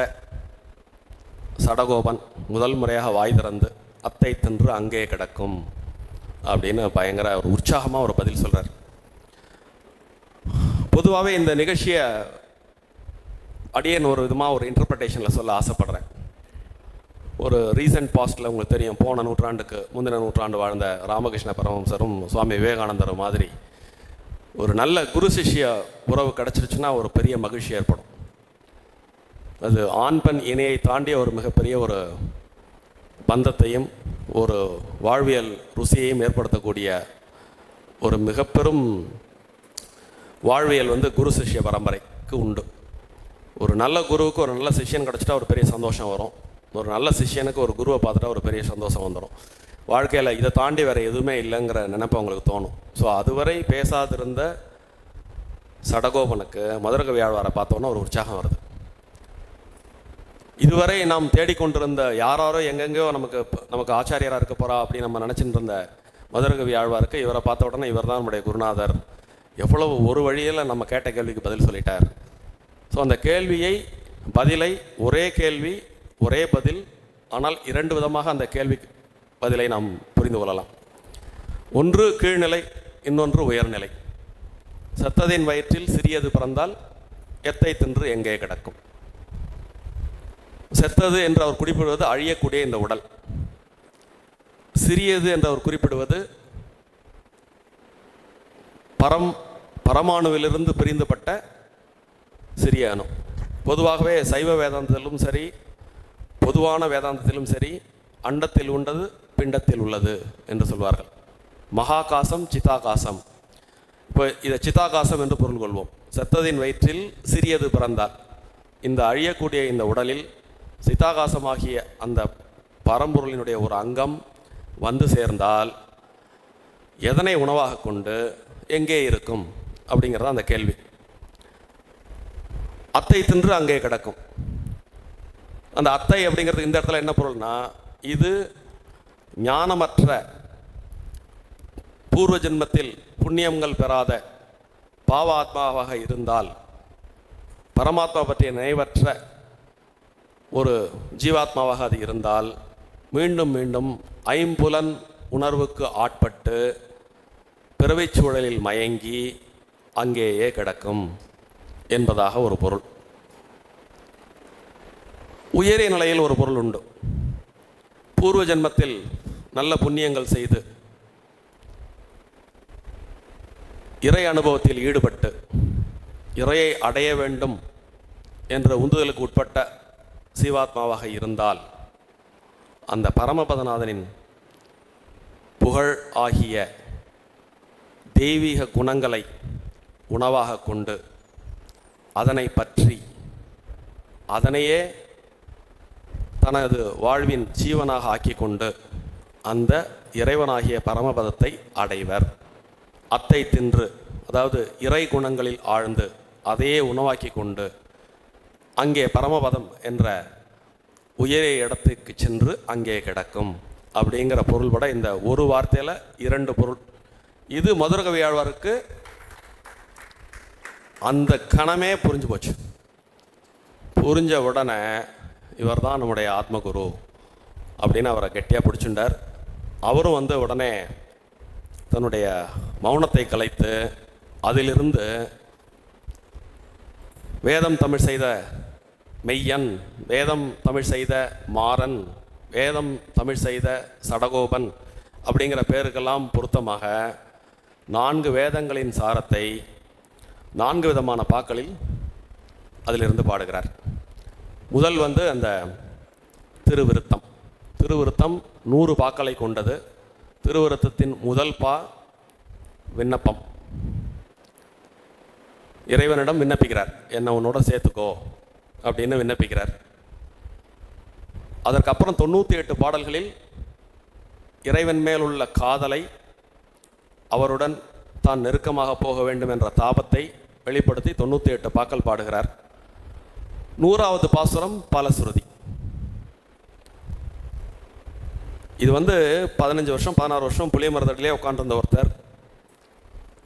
சடகோபன் முதல் முறையாக வாய் திறந்து அத்தை தின்று அங்கே கிடக்கும் அப்படின்னு பயங்கர ஒரு உற்சாகமாக ஒரு பதில் சொல்கிறார். பொதுவாகவே இந்த நிகழ்ச்சியை அடியேன் ஒரு விதமாக ஒரு இன்டர்பிரட்டேஷனில் சொல்ல ஆசைப்படுறேன். ஒரு ரீசன்ட் பாஸ்டில் உங்களுக்கு தெரியும், போன நூற்றாண்டுக்கு முந்தின நூற்றாண்டு வாழ்ந்த ராமகிருஷ்ண பரமஹம்சரும் சுவாமி விவேகானந்தரும் மாதிரி ஒரு நல்ல குரு சிஷ்ய உறவு கிடச்சிருச்சுன்னா ஒரு பெரிய மகிழ்ச்சி ஏற்படும். அது ஆண் பெண் இணையை தாண்டிய ஒரு மிகப்பெரிய ஒரு பந்தத்தையும் ஒரு வாழ்வியல் ருசியையும் ஏற்படுத்தக்கூடிய ஒரு மிகப்பெரும் வாழ்வியல் வந்து குரு சிஷ்ய பரம்பரைக்கு உண்டு. ஒரு நல்ல குருவுக்கு ஒரு நல்ல சிஷ்யன் கிடச்சிட்டா ஒரு பெரிய சந்தோஷம் வரும். ஒரு நல்ல சிஷ்யனுக்கு ஒரு குருவை பார்த்துட்டா ஒரு பெரிய சந்தோஷம் வந்துடும். வாழ்க்கையில் இதை தாண்டி வேறு எதுவுமே இல்லைங்கிற நினைப்பு அவங்களுக்கு தோணும். ஸோ அதுவரை பேசாதிருந்த சடகோபனுக்கு மதுரகவி ஆழ்வாரை பார்த்தோன்னா ஒரு உற்சாகம் வருது. இதுவரை நாம் தேடிக்கொண்டிருந்த யாரோ எங்கெங்கேயோ நமக்கு ஆச்சாரியராக இருக்க போகிறா அப்படின்னு நம்ம நினச்சிட்டு இருந்த மதுரகவி ஆழ்வாருக்கு இவரை பார்த்த உடனே இவர் தான் நம்முடைய குருநாதர், எவ்வளவு ஒரு வழியில் நம்ம கேட்ட கேள்விக்கு பதில் சொல்லிட்டார். ஸோ அந்த பதிலை ஒரே கேள்வி ஒரே பதில், ஆனால் 2 விதமாக அந்த கேள்விக்கு பதிலை நாம் புரிந்து கொள்ளலாம். ஒன்று கீழ்நிலை, இன்னொன்று உயர்நிலை. சத்ததின் வயிற்றில் சிறியது பிறந்தால் எத்தை தின்று எங்கே கிடக்கும். செத்தது என்று அவர் குறிப்பிடுவது அழியக்கூடிய இந்த உடல். சிறியது என்று அவர் குறிப்பிடுவது பரமாணுவிலிருந்து பிரிந்துபட்ட சிறிய அணு. பொதுவாகவே சைவ வேதாந்தத்திலும் சரி, பொதுவான வேதாந்தத்திலும் சரி, அண்டத்தில் உண்டது பிண்டத்தில் உள்ளது என்று சொல்வார்கள். மகாகாசம் சிதாகாசம். இப்போ இதை சிதாகாசம் என்று பொருள் கொள்வோம். செத்ததின் வயிற்றில் சிறியது பிறந்தால் இந்த அழியக்கூடிய இந்த உடலில் சிதாகாசமாகிய அந்த பரம்பொருளினுடைய ஒரு அங்கம் வந்து சேர்ந்தால் எதனை உணவாக கொண்டு எங்கே இருக்கும் அப்படிங்கிறது அந்த கேள்வி. அத்தை தின்று அங்கே கிடக்கும். அந்த அத்தை அப்படிங்கிறது இந்த இடத்துல என்ன பொருள்னா, இது ஞானமற்ற பூர்வ ஜென்மத்தில் புண்ணியங்கள் பெறாத பாவ ஆத்மாவாக இருந்தால், பரமாத்மா பற்றிய நினைவற்ற ஒரு ஜீவாத்மாவாக அது இருந்தால், மீண்டும் மீண்டும் ஐம்புலன் உணர்வுக்கு ஆட்பட்டு பிறவிச் சூழலில் மயங்கி அங்கேயே கிடக்கும் என்பதாக ஒரு பொருள். உயரிய நிலையில் ஒரு பொருள் உண்டு. பூர்வ ஜென்மத்தில் நல்ல புண்ணியங்கள் செய்து இறை அனுபவத்தில் ஈடுபட்டு இறையை அடைய வேண்டும் என்ற உந்துதலுக்கு உட்பட்ட சீவாத்மாவாக இருந்தால் அந்த பரமபதநாதனின் புகழ் ஆகிய தெய்வீக குணங்களை உணவாக கொண்டு அதனை பற்றி அதனையே தனது வாழ்வின் ஜீவனாக ஆக்கி கொண்டு அந்த இறைவனாகிய பரமபதத்தை அடைவர். அத்தை தின்று, அதாவது இறை குணங்களில் ஆழ்ந்து அதையே உணவாக்கி கொண்டு அங்கே பரமபதம் என்ற உயரிய இடத்துக்கு சென்று அங்கே கிடக்கும் அப்படிங்கிற பொருள்பட இந்த ஒரு வார்த்தையில் 2 பொருள். இது மதுரகவி ஆழ்வாருக்கு அந்த கணமே புரிஞ்சு போச்சு. புரிஞ்ச உடனே இவர் தான் நம்முடைய ஆத்மகுரு அப்படின்னு அவரை கெட்டியாக பிடிச்சுட்டார். அவரும் உடனே தன்னுடைய மௌனத்தை கலைத்து அதிலிருந்து வேதம் தமிழ் செய்த மெய்யன், வேதம் தமிழ் செய்த மாறன், வேதம் தமிழ் செய்த சடகோபன் அப்படிங்கிற பேருக்கெல்லாம் பொருத்தமாக 4 வேதங்களின் சாரத்தை 4 விதமான பாக்களில் அதிலிருந்து பாடுகிறார். முதல் அந்த திருவிருத்தம். திருவிருத்தம் 100 பாக்களை கொண்டது. திருவிருத்தத்தின் முதல் பா விண்ணப்பம். இறைவனிடம் விண்ணப்பிக்கிறார், என்னை உன்னோட சேர்த்துக்கோ அப்படின்னு விண்ணப்பிக்கிறார். அதற்கப்புறம் 98 பாடல்களில் இறைவன் மேல் உள்ள காதலை, அவருடன் தான் நெருக்கமாக போக வேண்டும் என்ற தாபத்தை வெளிப்படுத்தி 98 பாக்கள் பாடுகிறார். 100வது பாசுரம் பலஸ்ருதி. இது 15 வருஷம் 16 வருஷம் புளிய மரத்தடிலே உட்காண்டிருந்த ஒருத்தர்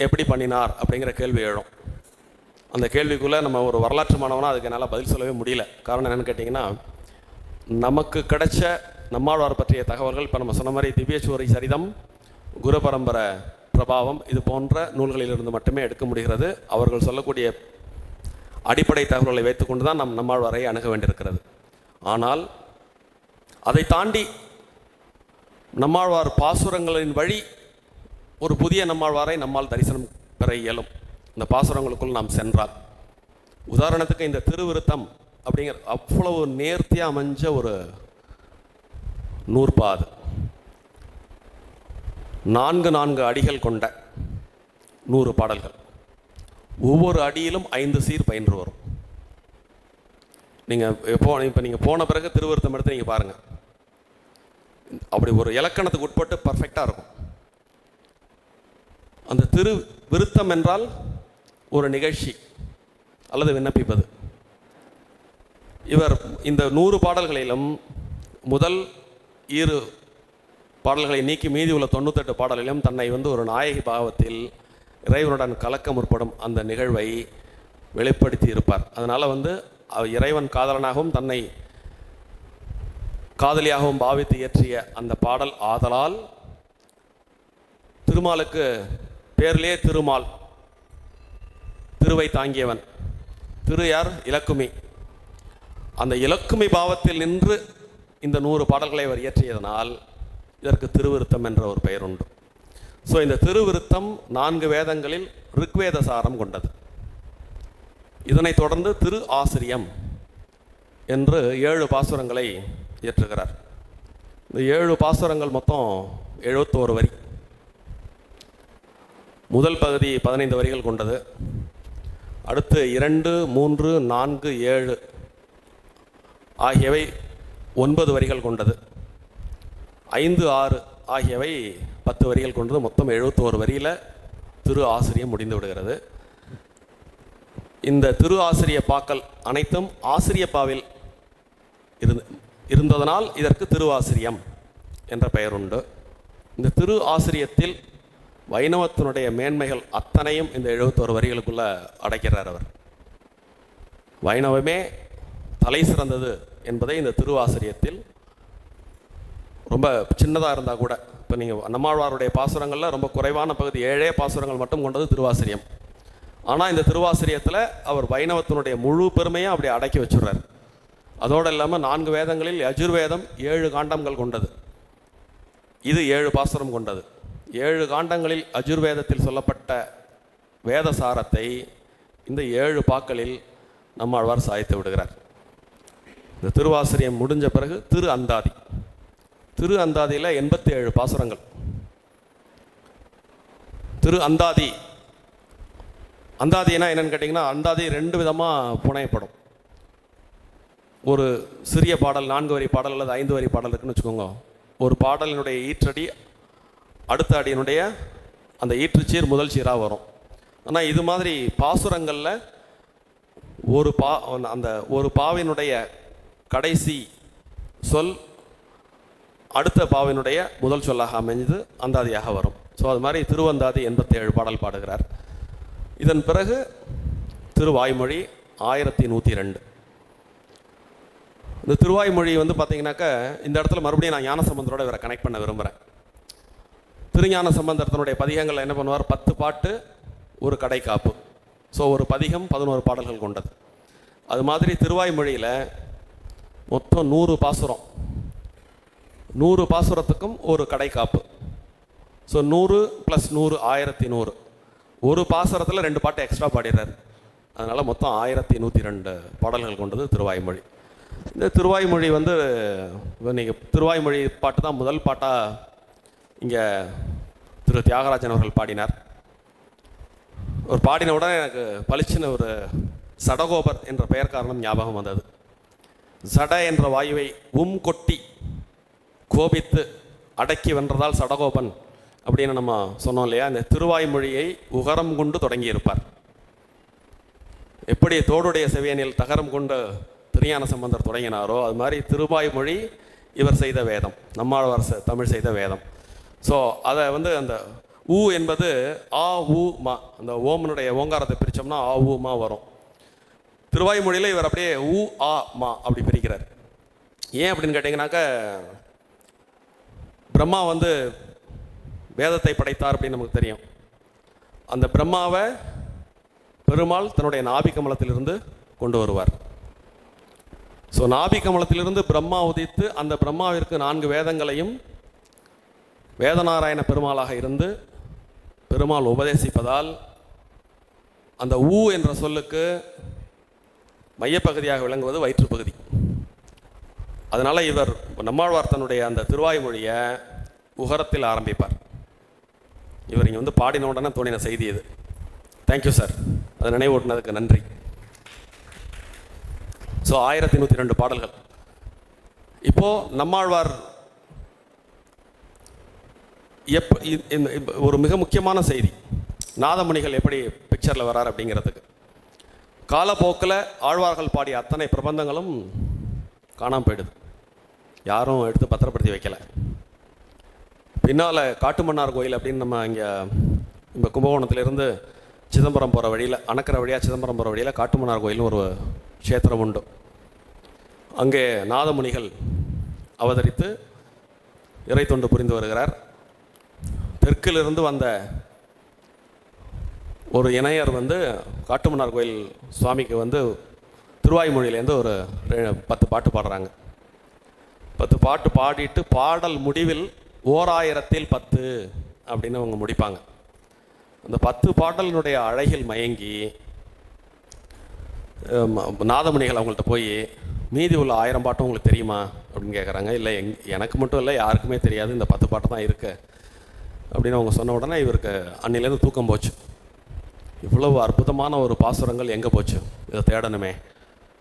எப்படி பண்ணினார் அப்படிங்கிற கேள்வி எழும். அந்த கேள்விக்குள்ளே நம்ம ஒரு வரலாற்று மாணவனா அதுக்கு என்னால் பதில் சொல்லவே முடியல. காரணம் என்னென்னு கேட்டிங்கன்னா, நமக்கு கிடைச்ச நம்மாழ்வார் பற்றிய தகவல்கள் இப்போ நம்ம சொன்ன மாதிரி திவ்யசூரி சரிதம், குரு பரம்பரை பிரபாவம், இது போன்ற நூல்களிலிருந்து மட்டுமே எடுக்க முடிகிறது. அவர்கள் சொல்லக்கூடிய அடிப்படை தகவல்களை வைத்துக்கொண்டு தான் நம்மாழ்வாரை அணுக வேண்டியிருக்கிறது. ஆனால் அதை தாண்டி நம்மாழ்வார் பாசுரங்களின் வழி ஒரு புதிய நம்மாழ்வாரை நம்மால் தரிசனம் பெற இயலும். இந்த பாசுரங்களுக்குள் நாம் சென்றால், உதாரணத்துக்கு இந்த திருவிருத்தம் அப்படிங்கிற அவ்வளவு நேர்த்தியாக அமைஞ்ச ஒரு நூற்பாது, 4 அடிகள் கொண்ட 100 பாடல்கள். ஒவ்வொரு அடியிலும் 5 சீர் பயின்று வரும். இப்போ நீங்கள் போன பிறகு திருவிருத்தம் எடுத்து நீங்கள் பாருங்கள், அப்படி ஒரு இலக்கணத்துக்கு உட்பட்டு பர்ஃபெக்டாக இருக்கும். அந்த விருத்தம் என்றால் ஒரு நிகழ்ச்சி அல்லது விண்ணப்பிப்பது. இவர் இந்த 100 பாடல்களிலும் முதல் 2 பாடல்களை நீக்கி மீதி உள்ள 98 பாடல்களிலும் தன்னை ஒரு நாயகி பாவத்தில் இறைவனுடன் கலக்க முற்படும் அந்த நிகழ்வை வெளிப்படுத்தி இருப்பார். அதனால் இறைவன் காதலனாகவும் தன்னை காதலியாகவும் பாவித்து இயற்றிய அந்த பாடல் ஆதலால் திருமாலுக்கு பேர்லே திருமால், திருவை தாங்கியவன். திரு யார்? இலக்குமி. அந்த இலக்குமி பாவத்தில் நின்று இந்த 100 பாடல்களை அவர் இயற்றியதனால் இதற்கு திருவிருத்தம் என்ற ஒரு பெயர் உண்டு. ஸோ இந்த திருவிருத்தம் 4 வேதங்களில் ரிக்வேத சாரம் கொண்டது. இதனைத் தொடர்ந்து திரு ஆசிரியம் என்று 7 பாசுரங்களை இயற்றுகிறார். இந்த 7 பாசுரங்கள் மொத்தம் 71 வரி. முதல் பகுதி 15 வரிகள் கொண்டது. அடுத்து 2, 3, 4, 7 ஆகியவை 9 வரிகள் கொண்டது. 5, 6 ஆகியவை 10 வரிகள் கொண்டது. மொத்தம் 71 வரியில் திரு ஆசிரியம் முடிந்து விடுகிறது. இந்த திரு ஆசிரிய பாக்கள் அனைத்தும் ஆசிரியப்பாவில் இருந்ததனால் இதற்கு திருவாசிரியம் என்ற பெயர் உண்டு. இந்த திரு ஆசிரியத்தில் வைணவத்தினுடைய மேன்மைகள் அத்தனையும் இந்த 71 வரிகளுக்குள்ள அடைக்கிறார் அவர். வைணவமே தலை சிறந்தது என்பதை இந்த திருவாசிரியத்தில் ரொம்ப சின்னதாக இருந்தால் கூட, இப்போ நீங்கள் நம்மாழ்வாருடைய பாசுரங்களில் ரொம்ப குறைவான பகுதி 7 பாசுரங்கள் மட்டும் கொண்டது திருவாசிரியம். ஆனால் இந்த திருவாசிரியத்தில் அவர் வைணவத்தினுடைய முழு பெருமையும் அப்படி அடக்கி வச்சுடுறார். அதோடு இல்லாமல் 4 வேதங்களில் யஜுர்வேதம் 7 காண்டங்கள் கொண்டது, இது 7 பாசுரம் கொண்டது. 7 காண்டங்களில் அஜுர்வேதத்தில் சொல்லப்பட்ட வேதசாரத்தை இந்த 7 பாக்களில் நம்மாழ்வார் சாய்த்து விடுகிறார். இந்த திருவாசிரியம் முடிஞ்ச பிறகு திரு அந்தாதி. திரு அந்தாதியில் 87 பாசுரங்கள். திரு அந்தாதி, அந்தாதினா என்னன்னு கேட்டிங்கன்னா, அந்தாதி 2 விதமாக புனையப்படும். ஒரு சிறிய பாடல் 4 வரி பாடல் அல்லது 5 வரி பாடல் இருக்குன்னு வச்சுக்கோங்க. ஒரு பாடலினுடைய ஈற்றடி அடுத்த அடியினுடைய அந்த ஈற்றுச்சீர் முதல் சீராக வரும். ஆனால் இது மாதிரி பாசுரங்களில் அந்த ஒரு பாவினுடைய கடைசி சொல் அடுத்த பாவினுடைய முதல் சொல்லாக அமைஞ்சது அந்தாதியாக வரும். ஸோ அது மாதிரி திருவந்தாதி 87 பாடல் பாடுகிறார். இதன் பிறகு திருவாய்மொழி 1102. இந்த திருவாய்மொழி பார்த்திங்கனாக்கா இந்த இடத்துல மறுபடியும் நான் ஞானசம்பந்தரோட இவரை கனெக்ட் பண்ண விரும்புகிறேன். திருஞான சம்பந்தத்தினுடைய பதிகங்கள் என்ன பண்ணுவார், 10 பாட்டு ஒரு கடை காப்பு. ஸோ ஒரு பதிகம் 11 பாடல்கள் கொண்டது. அது மாதிரி திருவாய்மொழியில் மொத்தம் 100 பாசுரம், 100 பாசுரத்துக்கும் ஒரு கடை காப்பு. ஸோ 100 + 100 1100. ஒரு பாசுரத்தில் 2 பாட்டு எக்ஸ்ட்ரா பாடிடுறார். அதனால் மொத்தம் 1102 பாடல்கள் கொண்டது திருவாய்மொழி. இந்த திருவாய்மொழி நீங்கள் திருவாய்மொழி பாட்டு தான் முதல் பாட்டாக இங்கே திரு தியாகராஜன் அவர்கள் பாடினார். ஒரு பாடின உடனே எனக்கு பளிச்சின ஒரு சடகோபர் என்ற பெயர் காரணம் ஞாபகம் வந்தது. சட என்ற வாயுவை கொட்டி கோபித்து அடக்கி வென்றதால் சடகோபன் அப்படின்னு நம்ம சொன்னோம் இல்லையா. இந்த திருவாய்மொழியை உகரம் கொண்டு தொடங்கியிருப்பார். எப்படி தோடுடைய செவியனில் தகரம் கொண்டு திருஞான சம்பந்தர் தொடங்கினாரோ அது மாதிரி திருவாய்மொழி இவர் செய்த வேதம், நம்மாழ்வார் தமிழ் செய்த வேதம். ஸோ அதை அந்த ஊ என்பது ஆ ஊ மா, அந்த ஓமனுடைய ஓங்காரத்தை பிரித்தோம்னா ஆ ஊ மா வரும். திருவாய்மொழியில் இவர் அப்படியே ஊ ஆ மா அப்படி பிரிக்கிறார். ஏன் அப்படின்னு கேட்டிங்கனாக்கா, பிரம்மா வேதத்தை படைத்தார் அப்படின்னு நமக்கு தெரியும். அந்த பிரம்மாவை பெருமாள் தன்னுடைய நாபி கமலத்திலிருந்து கொண்டு வருவார். ஸோ நாபி கமலத்திலிருந்து பிரம்மா உதித்து அந்த பிரம்மாவிற்கு 4 வேதங்களையும் வேதநாராயண பெருமாளாக இருந்து பெருமாள் உபதேசிப்பதால் அந்த ஊ என்ற சொல்லுக்கு மையப்பகுதியாக விளங்குவது வயிற்றுப்பகுதி. அதனால் இவர் நம்மாழ்வார் தன்னுடைய அந்த திருவாய்மொழியை உகரத்தில் ஆரம்பிப்பார். இவர் இங்கே பாடின உடனே தோணின செய்தி இது. தேங்க்யூ சார், அதை நினைவூட்டினதுக்கு நன்றி. ஸோ 1102 பாடல்கள். இப்போது நம்மாழ்வார் ஒரு மிக முக்கியமான செய்தி, நாதமுனிகள் எப்படி பிக்சரில் வரார் அப்படிங்கிறதுக்கு. காலப்போக்கில் ஆழ்வார்கள் பாடிய அத்தனை பிரபந்தங்களும் காணாமல் போயிடுது, யாரும் எடுத்து பத்திரப்படுத்தி வைக்கலை. பின்னால் காட்டுமன்னார் கோயில் அப்படின்னு நம்ம இங்கே இந்த கும்பகோணத்திலிருந்து சிதம்பரம் போகிற வழியில், அணக்கிற வழியாக சிதம்பரம் போகிற வழியில் காட்டுமன்னார் கோயில்னு ஒரு க்ஷேத்திரம் உண்டு. அங்கே நாதமுனிகள் அவதரித்து இறை தொண்டு புரிந்து வருகிறார். தெற்கிலிருந்து வந்த ஒரு இணையர் காட்டுமன்னார் கோயில் சுவாமிக்கு திருவாய்மொழியிலேருந்து ஒரு 10 பாட்டு பாடுறாங்க. 10 பாட்டு பாடிட்டு பாடல் முடிவில் 1010 அப்படின்னு அவங்க முடிப்பாங்க. அந்த 10 பாடலினுடைய அழகில் மயங்கி நாதமுனிகள் அவங்கள்ட்ட போய், மீதி உள்ள 1000 பாட்டும் உங்களுக்கு தெரியுமா அப்படின்னு கேட்குறாங்க. இல்லை, எனக்கு மட்டும் இல்லை, யாருக்குமே தெரியாது, இந்த 10 பாட்டு தான் இருக்கு அப்படின்னு அவங்க சொன்ன உடனே இவருக்கு அன்னிலேருந்து தூக்கம் போச்சு. இவ்வளவு அற்புதமான ஒரு பாசுரங்கள் எங்கே போச்சு, இதை தேடணுமே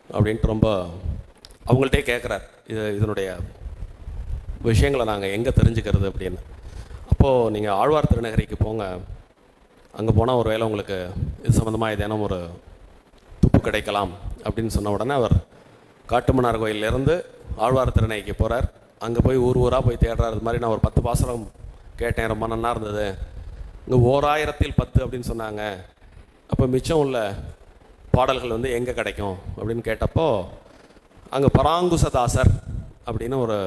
அப்படின்ட்டு ரொம்ப அவங்கள்ட்டே கேட்குறார், இதனுடைய விஷயங்களை நாங்கள் எங்கே தெரிஞ்சுக்கிறது அப்படின்னு. அப்போது நீங்கள் ஆழ்வார் திருநகரிக்கு போங்க, அங்கே போனால் ஒரு வேளை உங்களுக்கு இது சம்மந்தமாக ஏதேனும் ஒரு துப்பு கிடைக்கலாம் அப்படின்னு சொன்ன உடனே அவர் காட்டுமன்னார் கோயிலேருந்து ஆழ்வார் திருநகைக்கு போகிறார். அங்கே போய் ஊர் ஊராக போய் தேடுறார். இது மாதிரி நான் ஒரு 10 பாசுரம் கேட்டேன், ரொம்ப நல்லா இருந்தது, இங்கே 1010 அப்படின்னு சொன்னாங்க, அப்போ மிச்சம் உள்ள பாடல்கள் எங்கே கிடைக்கும் அப்படின்னு கேட்டப்போ, அங்கே பராங்குசதாசர் அப்படின்னு ஒரு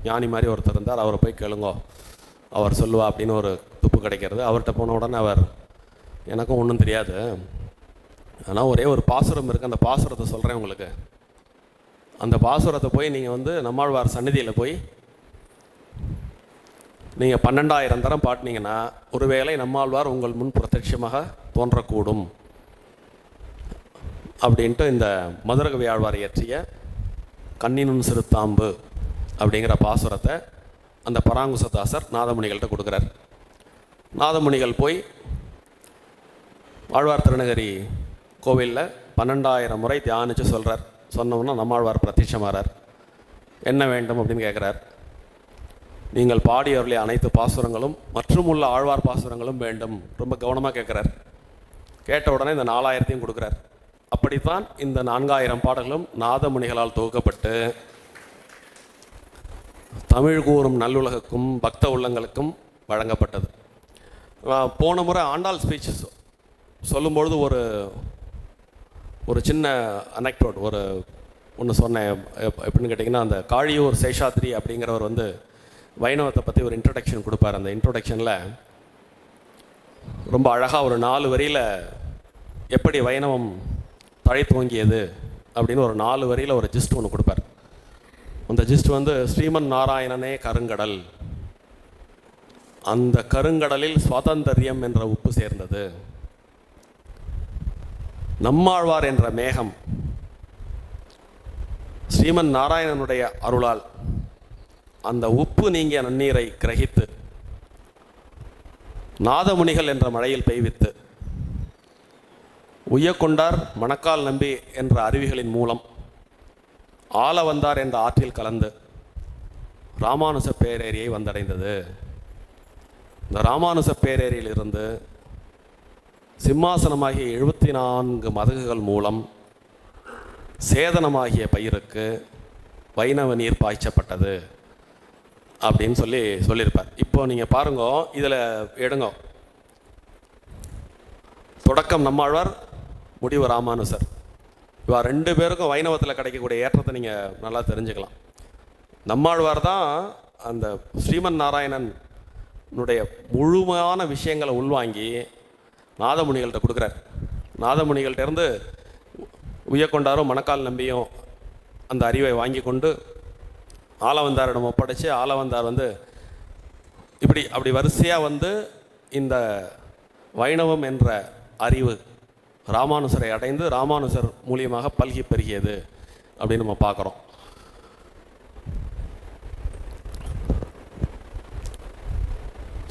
ஞானி மாதிரி ஒருத்தர் இருந்தார், அவரை போய் கேளுங்கோ அவர் சொல்லுவா அப்படின்னு ஒரு துப்பு கிடைக்கிறது. அவர்கிட்ட போன உடனே அவர் எனக்கும் ஒன்றும் தெரியாது, ஆனால் ஒரே ஒரு பாசுரம் இருக்குது, அந்த பாசுரத்தை சொல்கிறேன் உங்களுக்கு. அந்த பாசுரத்தை போய் நீங்கள் நம்மாழ்வார் சந்நிதியில் போய் நீங்கள் 12,000 தரம் பாட்டினீங்கன்னா ஒருவேளை நம்மாழ்வார் உங்கள் முன் பிரத்யட்சமாக தோன்றக்கூடும் அப்படின்ட்டு இந்த மதுரகவி ஆழ்வார் இயற்றிய கண்ணினும் சிறுத்தாம்பு அப்படிங்கிற பாசுரத்தை அந்த பராங்குசதாசர் நாதமுனிகள்கிட்ட கொடுக்குறார். நாதமுனிகள் போய் ஆழ்வார் திருநகரி கோவிலில் 12,000 முறை தியானித்து சொல்கிறார். சொன்னோம்னா நம்மாழ்வார் பிரத்யட்சமாகிறார். என்ன வேண்டும் அப்படின்னு கேட்குறார். நீங்கள் பாடி அருளிய அனைத்து பாசுரங்களும் மற்றும் உள்ள ஆழ்வார் பாசுரங்களும் வேண்டும். ரொம்ப கவனமாக கேட்குறார். கேட்ட உடனே இந்த 4,000 கொடுக்குறார். அப்படித்தான் இந்த 4,000 பாடல்களும் நாதமுனிகளால் தொகுக்கப்பட்டு தமிழ் கூறும் நல்லுலகுக்கும் பக்த உள்ளங்களுக்கும் வழங்கப்பட்டது. போன முறை ஆண்டாள் ஸ்பீச் சொல்லும்பொழுது ஒரு சின்ன அனெக்டோட் ஒன்று சொன்னேன். எப்படின்னு கேட்டிங்கன்னா, அந்த காழியூர் சேஷாத்ரி அப்படிங்கிறவர் வைணவத்தை பற்றி ஒரு இன்ட்ரடக்ஷன் கொடுப்பார். அந்த இன்ட்ரொடக்ஷனில் ரொம்ப அழகாக ஒரு 4 வரியில் எப்படி வைணவம் தழைத்துவங்கியது அப்படின்னு ஒரு 4 வரியில் ஒரு ஜிஸ்ட் ஒன்று கொடுப்பார். அந்த ஜிஸ்ட் ஸ்ரீமன் நாராயணனே கருங்கடல், அந்த கருங்கடலில் சுவாதந்தரியம் என்ற உப்பு சேர்ந்தது. நம்மாழ்வார் என்ற மேகம் ஸ்ரீமன் நாராயணனுடைய அருளால் அந்த உப்பு நீங்கிய நன்னீரை கிரகித்து நாதமுனிகள் என்ற மழையில் பெய்வித்து உய்யக்கொண்டார் மணக்கால் நம்பி என்ற அருவிகளின் மூலம் ஆலவந்தார் என்ற ஆற்றில் கலந்து ராமானுச பேரேரியை வந்தடைந்தது. இந்த ராமானுச பேரேரியிலிருந்து சிம்மாசனமாகிய 74 மதகுகள் மூலம் சேதனமாகிய பயிருக்கு வைணவ நீர் பாய்ச்சப்பட்டது அப்படின்னு சொல்லியிருப்பார். இப்போ நீங்கள் பாருங்க, இதில் எடுங்க. தொடக்கம் நம்மாழ்வார், முடிவு ராமானுசர். இவா 2 பேருக்கும் வைணவத்தில் கிடைக்கக்கூடிய ஏற்றத்தை நீங்கள் நல்லா தெரிஞ்சுக்கலாம். நம்மாழ்வார் தான் அந்த ஸ்ரீமன் நாராயணனுடைய முழுமையான விஷயங்களை உள்வாங்கி நாதமுனிகள்கிட்ட கொடுக்குறார். நாதமுனிகள்கிட்டேருந்து உய்யக்கொண்டாரும் மணக்கால் நம்பியும் அந்த அறிவை வாங்கி கொண்டு ஆலவந்தாரிடம் ஒப்படைச்சு, ஆலவந்தார் அப்படி வரிசையாக இந்த வைணவம் என்ற அறிவு ராமானுசரை அடைந்து ராமானுசர் மூலியமாக பல்கி பெருகியது அப்படின்னு நம்ம பார்க்குறோம்.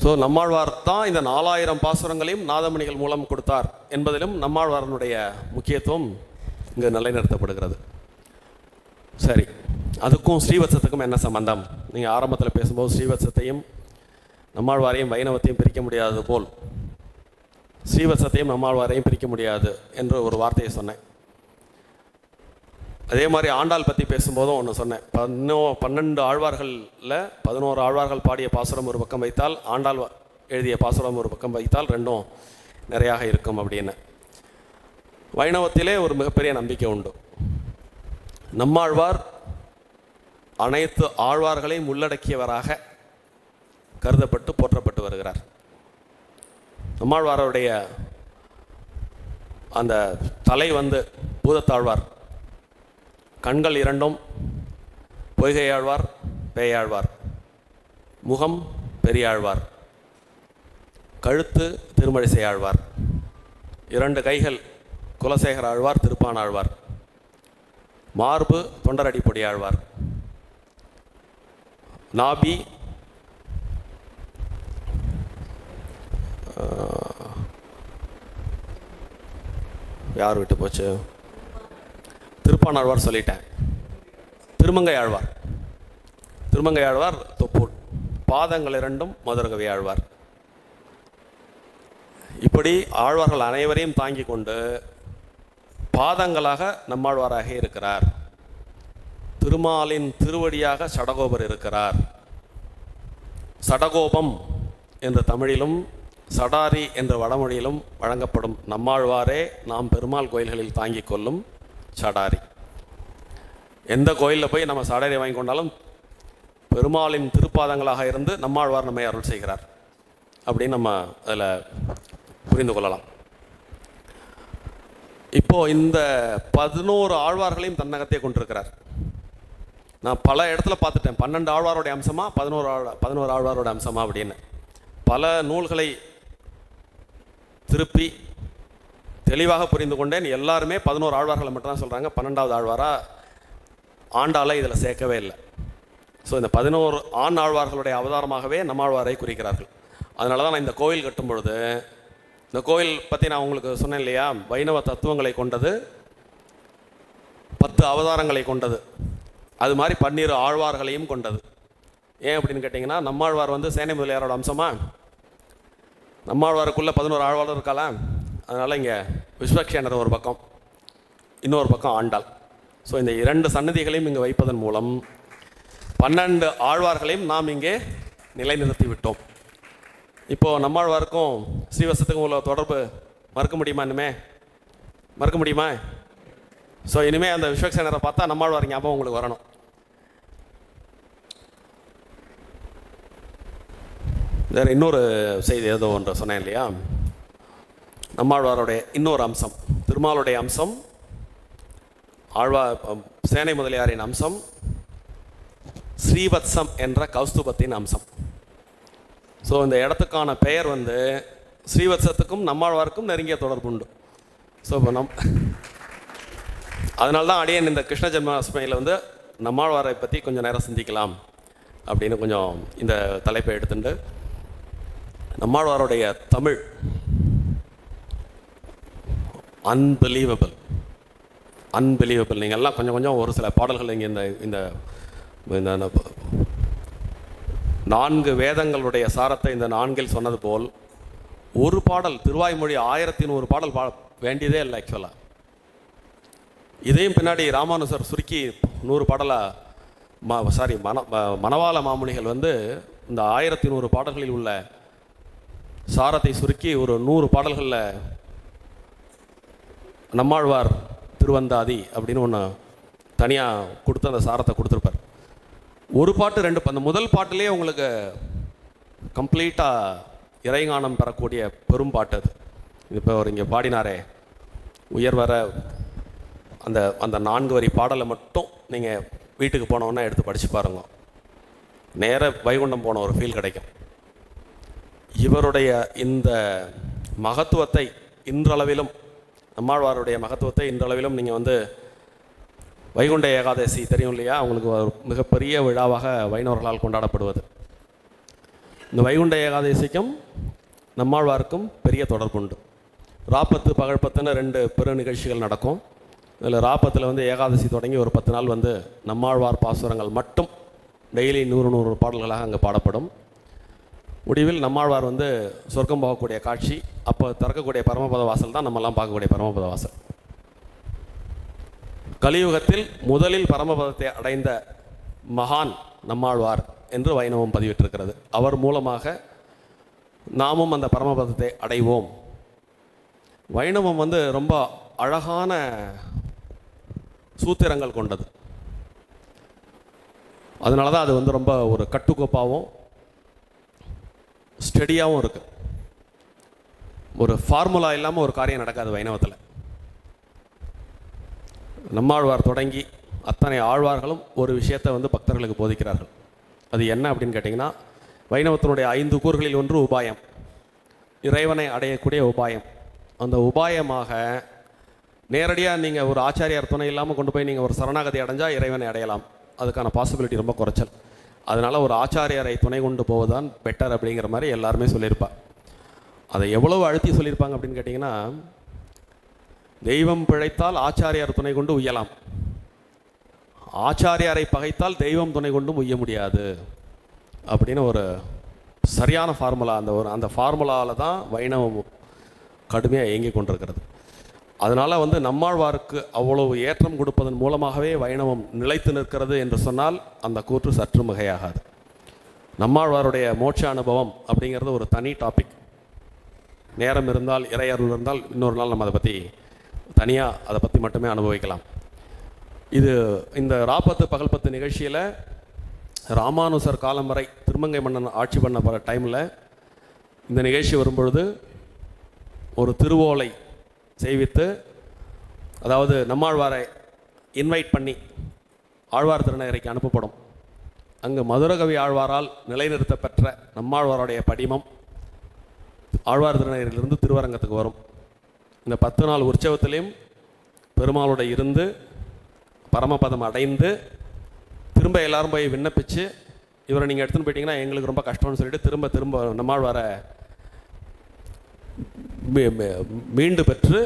ஸோ நம்மாழ்வார் தான் இந்த 4,000 பாசுரங்களையும் நாதமணிகள் மூலம் கொடுத்தார் என்பதிலும் நம்மாழ்வாரனுடைய முக்கியத்துவம் இங்கு நிலைநிறுத்தப்படுகிறது. சரி, அதுக்கும் ஸ்ரீவத்சத்துக்கும் என்ன சம்பந்தம்? நீங்கள் ஆரம்பத்தில் பேசும்போது ஸ்ரீவத்சத்தையும் நம்மாழ்வாரையும் வைணவத்தையும் பிரிக்க முடியாதது போல் ஸ்ரீவத்சத்தையும் நம்மாழ்வாரையும் பிரிக்க முடியாது என்று ஒரு வார்த்தையை சொன்னேன். அதே மாதிரி ஆண்டாள் பற்றி பேசும்போதும் ஒன்று சொன்னேன். 12 ஆழ்வார்களில் 11 ஆழ்வார்கள் பாடிய பாசுரம் ஒரு பக்கம் வைத்தால், ஆண்டாள் எழுதிய பாசுரம் ஒரு பக்கம் வைத்தால் ரெண்டும் நிறையாக இருக்கும் அப்படின்னு. வைணவத்திலே ஒரு மிகப்பெரிய நம்பிக்கை உண்டு. நம்மாழ்வார் அனைத்து ஆழ்வார்களையும் உள்ளடக்கியவராக கருதப்பட்டு போற்றப்பட்டு வருகிறார். நம்மாழ்வாருடைய அந்த தலை பூதத்தாழ்வார், கண்கள் 2 பொய்கையாழ்வார் பேயாழ்வார், முகம் பெரியாழ்வார், கழுத்து திருமழிசை ஆழ்வார், 2 கைகள் குலசேகர ஆழ்வார் திருப்பானாழ்வார், மார்பு தொண்டரடிப்பொடி ஆழ்வார், நாபி யார் விட்டு போச்சு, திருப்பானாழ்வார் சொல்லிட்டேன், திருமங்கை ஆழ்வார், திருமங்கை ஆழ்வார் தொப்பூர், பாதங்கள் 2 மதுரகவி ஆழ்வார். இப்படி ஆழ்வார்கள் அனைவரையும் தாங்கி கொண்டு பாதங்களாக நம்மாழ்வாராக இருக்கிறார். திருமாலின் திருவடியாக சடகோபர் இருக்கிறார். சடகோபம் என்ற தமிழிலும் சடாரி என்ற வடமொழியிலும் வழங்கப்படும் நம்மாழ்வாரே நாம் பெருமாள் கோயில்களில் தாங்கி கொள்ளும் சடாரி. எந்த கோயிலில் போய் நம்ம சடாரி வாங்கி கொண்டாலும் பெருமாளின் திருப்பாதங்களாக இருந்து நம்மாழ்வார் நம்மை அருள் செய்கிறார் அப்படின்னு நம்ம அதில் புரிந்து கொள்ளலாம். இப்போது இந்த 11 ஆழ்வார்களையும் தன்னகத்தே கொண்டிருக்கிறார். நான் பல இடத்துல பார்த்துட்டேன், 12 ஆழ்வாரோடைய அம்சமா 11 ஆழ்வாரோட அம்சமா அப்படின்னு. பல நூல்களை திருப்பி தெளிவாக புரிந்து கொண்டேன். எல்லாருமே 11 ஆழ்வார்களை மட்டும் தான் சொல்கிறாங்க, 12வது ஆழ்வாராக ஆண்டாளை இதில் சேர்க்கவே இல்லை. ஸோ இந்த 11 ஆண் ஆழ்வார்களுடைய அவதாரமாகவே நம்மாழ்வாரை குறிக்கிறார்கள். அதனால தான் நான் இந்த கோவில் கட்டும் பொழுது, இந்த கோவில் பற்றி நான் உங்களுக்கு சொன்னேன் இல்லையா, வைணவ தத்துவங்களை கொண்டது, 10 அவதாரங்களை கொண்டது, அது மாதிரி 12 ஆழ்வார்களையும் கொண்டது. ஏன் அப்படின்னு கேட்டிங்கன்னா, நம்மாழ்வார் வந்து சேனை முதலியாரோட அம்சமா, நம்மாழ்வாருக்குள்ளே 11 ஆழ்வார் இருக்கலாம். அதனால் இங்கே விஸ்வக்ஷேனர் ஒரு பக்கம், இன்னொரு பக்கம் ஆண்டாள். ஸோ இந்த 2 சன்னதிகளையும் இங்கே வைப்பதன் மூலம் 12 ஆழ்வார்களையும் நாம் இங்கே நிலைநிறுத்தி விட்டோம். இப்போது நம்மாழ்வாருக்கும் ஸ்ரீவத்சத்துக்கும் உள்ள தொடர்பு மறுக்க முடியுமா? மறுக்க முடியுமா? ஸோ இனிமேல் அந்த விஸ்வக்சேனரை பார்த்தா நம்மாழ்வார் ஞாபகம் உங்களுக்கு வரணும். வேறு இன்னொரு செய்தி ஏதோ ஒன்று சொன்னேன் இல்லையா, நம்மாழ்வாருடைய இன்னொரு அம்சம், திருமாலுடைய அம்சம், சேனை முதலியாரின் அம்சம், ஸ்ரீவத்சம் என்ற கௌஸ்துபத்தின் அம்சம். ஸோ இந்த இடத்துக்கான பெயர் வந்து ஸ்ரீவத்சத்துக்கும் நம்மாழ்வாருக்கும் நெருங்கிய தொடர்பு உண்டு. ஸோ இப்போ அதனால தான் அடியேன் இந்த கிருஷ்ண ஜென்மாஷ்டமியில் வந்து நம்மாழ்வாரை பற்றி கொஞ்சம் நேரம் சிந்திக்கலாம் அப்படின்னு கொஞ்சம் இந்த தலைப்பை எடுத்துட்டு, நம்மாழ்வாருடைய தமிழ் அன்பிலீவபிள். நீங்கள் எல்லாம் கொஞ்சம் கொஞ்சம் ஒரு சில பாடல்கள் இங்கே இந்த 4 வேதங்களுடைய சாரத்தை இந்த 4 சொன்னது போல் ஒரு பாடல், திருவாய்மொழி 1100 பாடல் வேண்டியதே இல்லை ஆக்சுவலாக. இதையும் பின்னாடி ராமானுசர் சுருக்கி 100 பாடலாக மணவாள மாமுனிகள் வந்து இந்த 1100 பாடல்களில் உள்ள சாரத்தை சுருக்கி ஒரு 100 பாடல்களில் நம்மாழ்வார் திருவந்தாதி அப்படின்னு ஒன்று தனியாக கொடுத்து அந்த சாரத்தை கொடுத்துருப்பார். ஒரு பாட்டு 2, அந்த முதல் பாட்டிலே உங்களுக்கு கம்ப்ளீட்டாக இறைஞானம் பெறக்கூடிய பெரும் பாட்டு அது. இப்போ ஒரு இங்கே பாடினாரே உயர்வர அந்த 4 வரி பாடலை மட்டும் நீங்கள் வீட்டுக்கு போனோன்னா எடுத்து படித்து பாருங்க, நேர வைகுண்டம் போன ஒரு ஃபீல் கிடைக்கும். இவருடைய இந்த மகத்துவத்தை இன்றளவிலும், நம்மாழ்வாருடைய மகத்துவத்தை இன்றளவிலும் நீங்கள் வந்து வைகுண்ட ஏகாதசி தெரியும் இல்லையா, அவங்களுக்கு ஒரு மிகப்பெரிய விழாவாக வைணவர்களால் கொண்டாடப்படுவது. இந்த வைகுண்ட ஏகாதசிக்கும் நம்மாழ்வாருக்கும் பெரிய தொடர்புண்டு. ராப்பத்து பகழ்பத்துன்னு 2 பெரு நிகழ்ச்சிகள் நடக்கும். இதில் ராப்பத்தில் வந்து ஏகாதசி தொடங்கி ஒரு 10 நாள் வந்து நம்மாழ்வார் பாசுரங்கள் மட்டும் டெய்லி 100 பாடல்களாக அங்கே பாடப்படும். முடிவில் நம்மாழ்வார் வந்து சொர்க்கம் போகக்கூடிய காட்சி, அப்போ திறக்கக்கூடிய பரமபத வாசல் தான் நம்மெல்லாம் பார்க்கக்கூடிய பரமபத வாசல். கலியுகத்தில் முதலில் பரமபதத்தை அடைந்த மகான் நம்மாழ்வார் என்று வைணவம் பதிவிட்டிருக்கிறது. அவர் மூலமாக நாமும் அந்த பரமபதத்தை அடைவோம். வைணவம் வந்து ரொம்ப அழகான சூத்திரங்கள் கொண்டது. அதனால தான் அது வந்து ரொம்ப ஒரு கட்டுக்கோப்பாகவும் ஸ்டெடியாகவும் இருக்குது. ஒரு ஃபார்முலா இல்லாமல் ஒரு காரியம் நடக்காது வைணவத்தில். நம்மாழ்வார் தொடங்கி அத்தனை ஆழ்வார்களும் ஒரு விஷயத்தை வந்து பக்தர்களுக்கு போதிக்கிறார்கள். அது என்ன அப்படின்னு கேட்டிங்கன்னா, வைணவத்தினுடைய 5 கூறுகளில் ஒன்று உபாயம், இறைவனை அடையக்கூடிய உபாயம். அந்த உபாயமாக நேரடியாக நீங்கள் ஒரு ஆச்சாரியார் துணை இல்லாமல் கொண்டு போய் நீங்கள் ஒரு சரணாகதி அடைஞ்சால் இறைவனை அடையலாம். அதுக்கான பாசிபிலிட்டி ரொம்ப குறைச்சல். அதனால் ஒரு ஆச்சாரியாரை துணை கொண்டு போவதுதான் பெட்டர் அப்படிங்கிற மாதிரி எல்லாருமே சொல்லியிருப்பாள். அதை எவ்வளவு அழுத்தி சொல்லியிருப்பாங்க அப்படின்னு கேட்டிங்கன்னா, தெய்வம் பிழைத்தால் ஆச்சாரியார் துணை கொண்டு உய்யலாம், ஆச்சாரியாரை பகைத்தால் தெய்வம் துணை கொண்டும் உய்ய முடியாது அப்படின்னு ஒரு சரியான ஃபார்முலா. அந்த ஃபார்முலாவில் தான் வைணவம் கடுமையாக இயங்கி கொண்டிருக்கிறது. அதனால் வந்து நம்மாழ்வாருக்கு அவ்வளவு ஏற்றம் கொடுப்பதன் மூலமாகவே வைணவம் நிலைத்து நிற்கிறது என்று சொன்னால் அந்த கூற்று சற்று மிகையாகாது. நம்மாழ்வாருடைய மோட்ச அனுபவம் அப்படிங்கிறது ஒரு தனி டாபிக். நேரம் இருந்தால், இறையருள் இருந்தால் இன்னொரு நாள் நம்ம அதை பற்றி தனியாக அதை பற்றி மட்டுமே அனுபவிக்கலாம். இந்த ராப்பத்து பகல் 10 நிகழ்ச்சியில் ராமானுசர் காலம் வரை திருமங்கை மன்னன் ஆட்சி பண்ண போகிற டைமில் இந்த நிகழ்ச்சி வரும்பொழுது ஒரு திருவோலை செய்வித்து, அதாவது நம்மாழ்வாரை இன்வைட் பண்ணி ஆழ்வார் திருநகரைக்கு அனுப்பப்படும். அங்கு மதுரகவி ஆழ்வாரால் நிலைநிறுத்தப்பெற்ற நம்மாழ்வாருடைய படிமம் ஆழ்வார் திருநகரிலிருந்து திருவரங்கத்துக்கு வரும். இந்த 10 நாள் உற்சவத்திலையும் பெருமாளோட இருந்து பரமபதம் அடைந்து திரும்ப எல்லாரும் போய் விண்ணப்பிச்சு, இவரை நீங்கள் எடுத்துன்னு போயிட்டீங்கன்னா எங்களுக்கு ரொம்ப கஷ்டம்னு சொல்லிட்டு திரும்ப நம்மாழ்வாரை மீண்டு பெற்று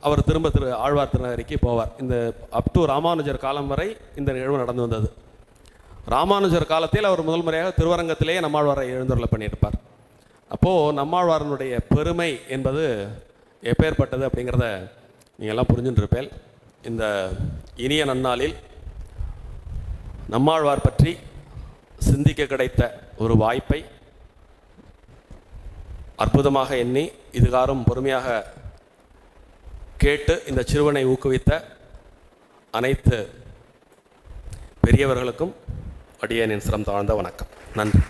அவர் திரும்ப ஆழ்வார் திருநகரிக்கு போவார். இந்த அப் டு ராமானுஜர் காலம் வரை இந்த நிகழ்வு நடந்து வந்தது. ராமானுஜர் காலத்தில் அவர் முதல் முறையாக திருவரங்கத்திலேயே நம்மாழ்வாரை எழுந்தருளை பண்ணியிருப்பார். அப்போது நம்மாழ்வாரனுடைய பெருமை என்பது எப்பேற்பட்டது அப்படிங்கிறத நீங்கள் எல்லாம் புரிஞ்சுட்டுருப்பேன். இந்த இனிய நன்னாளில் நம்மாழ்வார் பற்றி சிந்திக்க கிடைத்த ஒரு வாய்ப்பை அற்புதமாக எண்ணி இதுகாரும் பொறுமையாக கேட்டு இந்த சிறுவனை ஊக்குவித்த அனைத்து பெரியவர்களுக்கும் அடியேனின் சிரம் தாழ்ந்த வணக்கம். நன்றி.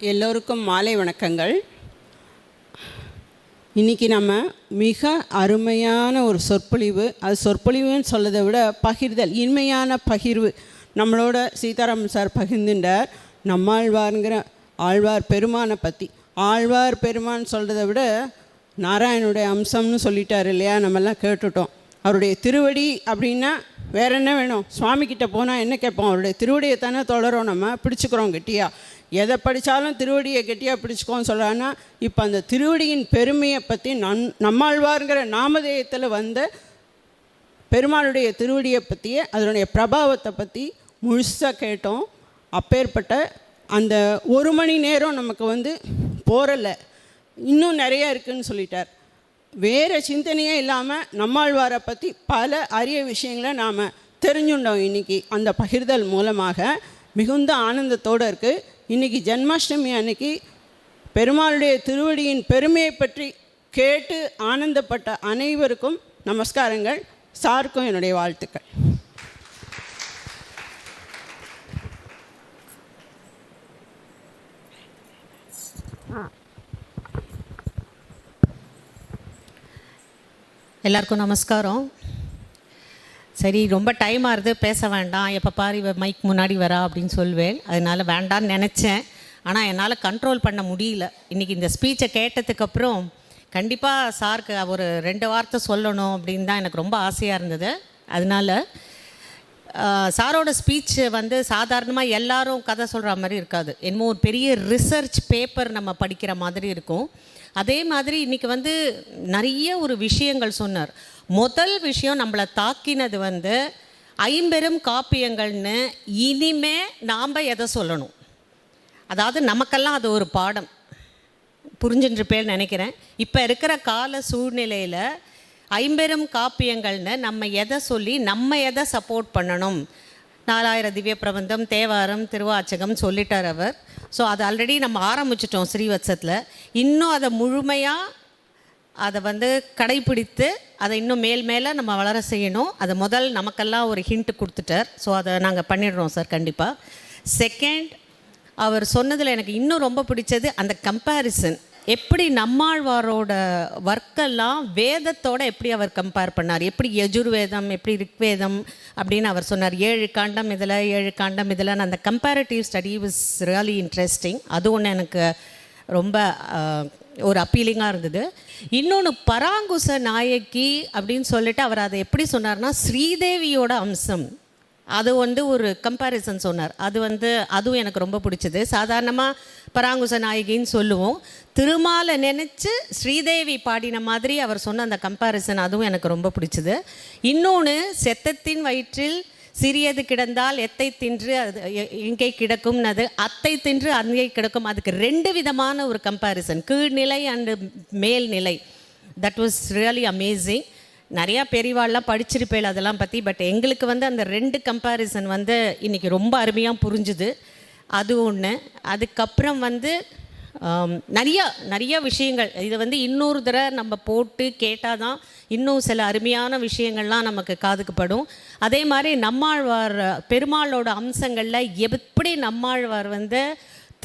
எல்லோருக்கும் மாலை வணக்கங்கள். இன்றைக்கி நம்ம மிக அருமையான ஒரு சொற்பொழிவு, அது சொற்பொழிவுன்னு சொல்லதை விட பகிர்தல், இனிமையான பகிர்வு நம்மளோட சீதாராமன் சார் பகிர்ந்துட்டார். நம்மாழ்வாருங்கிற ஆழ்வார் பெருமானை பற்றி. ஆழ்வார் பெருமான் சொல்கிறத விட நாராயணனுடைய அம்சம்னு சொல்லிட்டார் இல்லையா, நம்மெல்லாம் கேட்டுட்டோம். அவருடைய திருவடி அப்படின்னா வேறு என்ன வேணும்? சுவாமிக்கிட்ட போனால் என்ன கேட்போம்? அவருடைய திருவடியை தானே தொடரோம், நம்ம பிடிச்சிக்கிறோம் கெட்டியாக. எதை படித்தாலும் திருவடியை கெட்டியாக பிடிச்சிக்கோன்னு சொல்கிறான்னா, இப்போ அந்த திருவடியின் பெருமையை பற்றி நம்மாழ்வாருங்கிற நாமதேயத்தில் வந்த பெருமாளுடைய திருவடியை பற்றியே அதனுடைய பிரபாவத்தை பற்றி முழுசாக கேட்டோம். அப்பேற்பட்ட அந்த 1 மணி நேரம் நமக்கு போரலை, இன்னும் நிறையா இருக்குதுன்னு சொல்லிட்டார். வேறு சிந்தனையே இல்லாமல் நம்மாழ்வாரை பற்றி பல அரிய விஷயங்களை நாம் தெரிஞ்சுட்டோம். இன்றைக்கி அந்த பகிர்தல் மூலமாக மிகுந்த ஆனந்தத்தோடு இருக்குது. இன்றைக்கி ஜென்மாஷ்டமி அன்னைக்கு பெருமாளுடைய திருவடியின் பெருமையை பற்றி கேட்டு ஆனந்தப்பட்ட அனைவருக்கும் நமஸ்காரங்கள். சாருக்கும் என்னுடைய வாழ்த்துக்கள். எல்லாருக்கும் நமஸ்காரம். சரி, ரொம்ப டைம் ஆகுது, பேச வேண்டாம், எப்போ பாரு இவ மைக் முன்னாடி வரா அப்படின்னு சொல்வேன். அதனால் வேண்டான்னு நினச்சேன். ஆனால் என்னால் கண்ட்ரோல் பண்ண முடியல. இன்றைக்கி இந்த ஸ்பீச்சை கேட்டதுக்கப்புறம் கண்டிப்பாக சாருக்கு ஒரு 2 வார்த்தை சொல்லணும் அப்படின்னு தான் எனக்கு ரொம்ப ஆசையாக இருந்தது. அதனால் சாரோட ஸ்பீச் சாதாரணமாக எல்லாரும் கதை சொல்கிற மாதிரி இருக்காது. என்னமோ ஒரு பெரிய ரிசர்ச் பேப்பர் நம்ம படிக்கிற மாதிரி இருக்கும். அதே மாதிரி இன்றைக்கி நிறைய ஒரு விஷயங்கள் சொன்னார். முதல் விஷயம் நம்மளை தாக்கினது 50 காப்பியங்கள்னு. இனிமே நாம் எதை சொல்லணும்? அதாவது நமக்கெல்லாம் அது ஒரு பாடம் புரிஞ்சுருப்பேன்னு நினைக்கிறேன். இப்போ இருக்கிற கால சூழ்நிலையில் 50 காப்பியங்கள்னு நம்ம எதை சொல்லி நம்ம எதை சப்போர்ட் பண்ணணும்? 4000 திவ்ய பிரபந்தம், தேவாரம், திருவாச்சகம் சொல்லிட்டார் அவர். ஸோ அது ஆல்ரெடி நம்ம ஆரம்பிச்சிட்டோம் ஸ்ரீவத்சத்தில். இன்னும் அதை முழுமையாக அதை கடைப்பிடித்து அதை இன்னும் மேலே நம்ம வளர செய்யணும். அதை முதல் நமக்கெல்லாம் ஒரு ஹிண்ட் கொடுத்துட்டார். ஸோ அதை நாங்கள் பண்ணிடுறோம் சார் கண்டிப்பாக. செகண்ட், அவர் சொன்னதில் எனக்கு இன்னும் ரொம்ப பிடிச்சது அந்த கம்பேரிசன். எப்படி நம்மாழ்வாரோட ஒர்க்கெல்லாம் வேதத்தோடு எப்படி அவர் கம்பேர் பண்ணார், எப்படி யஜுர்வேதம், எப்படி ரிக்வேதம் அப்படின்னு அவர் சொன்னார். 7 காண்டம் இதில், 7 காண்டம் இதில். அந்த comparative study was really interesting. அது ஒன்று எனக்கு ரொம்ப ஒரு அப்பீலிங்காக இருந்தது. இன்னொன்று, பராங்குச நாயக்கி அப்படின்னு சொல்லிட்டு அவர் அதை எப்படி சொன்னார்னா ஸ்ரீதேவியோட அம்சம். அது ஒரு கம்பேரிசன் சொன்னார். அதுவும் எனக்கு ரொம்ப பிடிச்சது. சாதாரணமாக பராங்குச நாயகின்னு சொல்லுவோம், திருமாலை நினச்சி ஸ்ரீதேவி பாடின மாதிரி அவர் சொன்ன அந்த கம்பேரிசன், அதுவும் எனக்கு ரொம்ப பிடிச்சது. இன்னொன்று, செத்தத்தின் வயிற்றில் சிறியது கிடந்தால் எத்தை தின்று அது எங்கே கிடக்கும்னது, அத்தை தின்று அங்கே கிடக்கும். அதுக்கு 2 விதமான ஒரு கம்பேரிசன், கீழ்நிலை அண்டு மேல்நிலை. That was really amazing. நிறையா பெரியவாள்லாம் படிச்சிருப்பேள் அதெல்லாம் பற்றி. பட் எங்களுக்கு வந்து அந்த 2 கம்பேரிசன் வந்து இன்றைக்கி ரொம்ப அருமையாக புரிஞ்சுது. அது ஒன்று. அதுக்கப்புறம் வந்து நிறைய விஷயங்கள் இதை வந்து இன்னொரு தடவை நம்ம போட்டு கேட்டால் தான் இன்னும் சில அருமையான விஷயங்கள்லாம் நமக்கு காதுக்குப்படும். அதே மாதிரி நம்மாழ்வார் பெருமாளோட அம்சங்களில் எப்படி நம்மாழ்வார் வந்து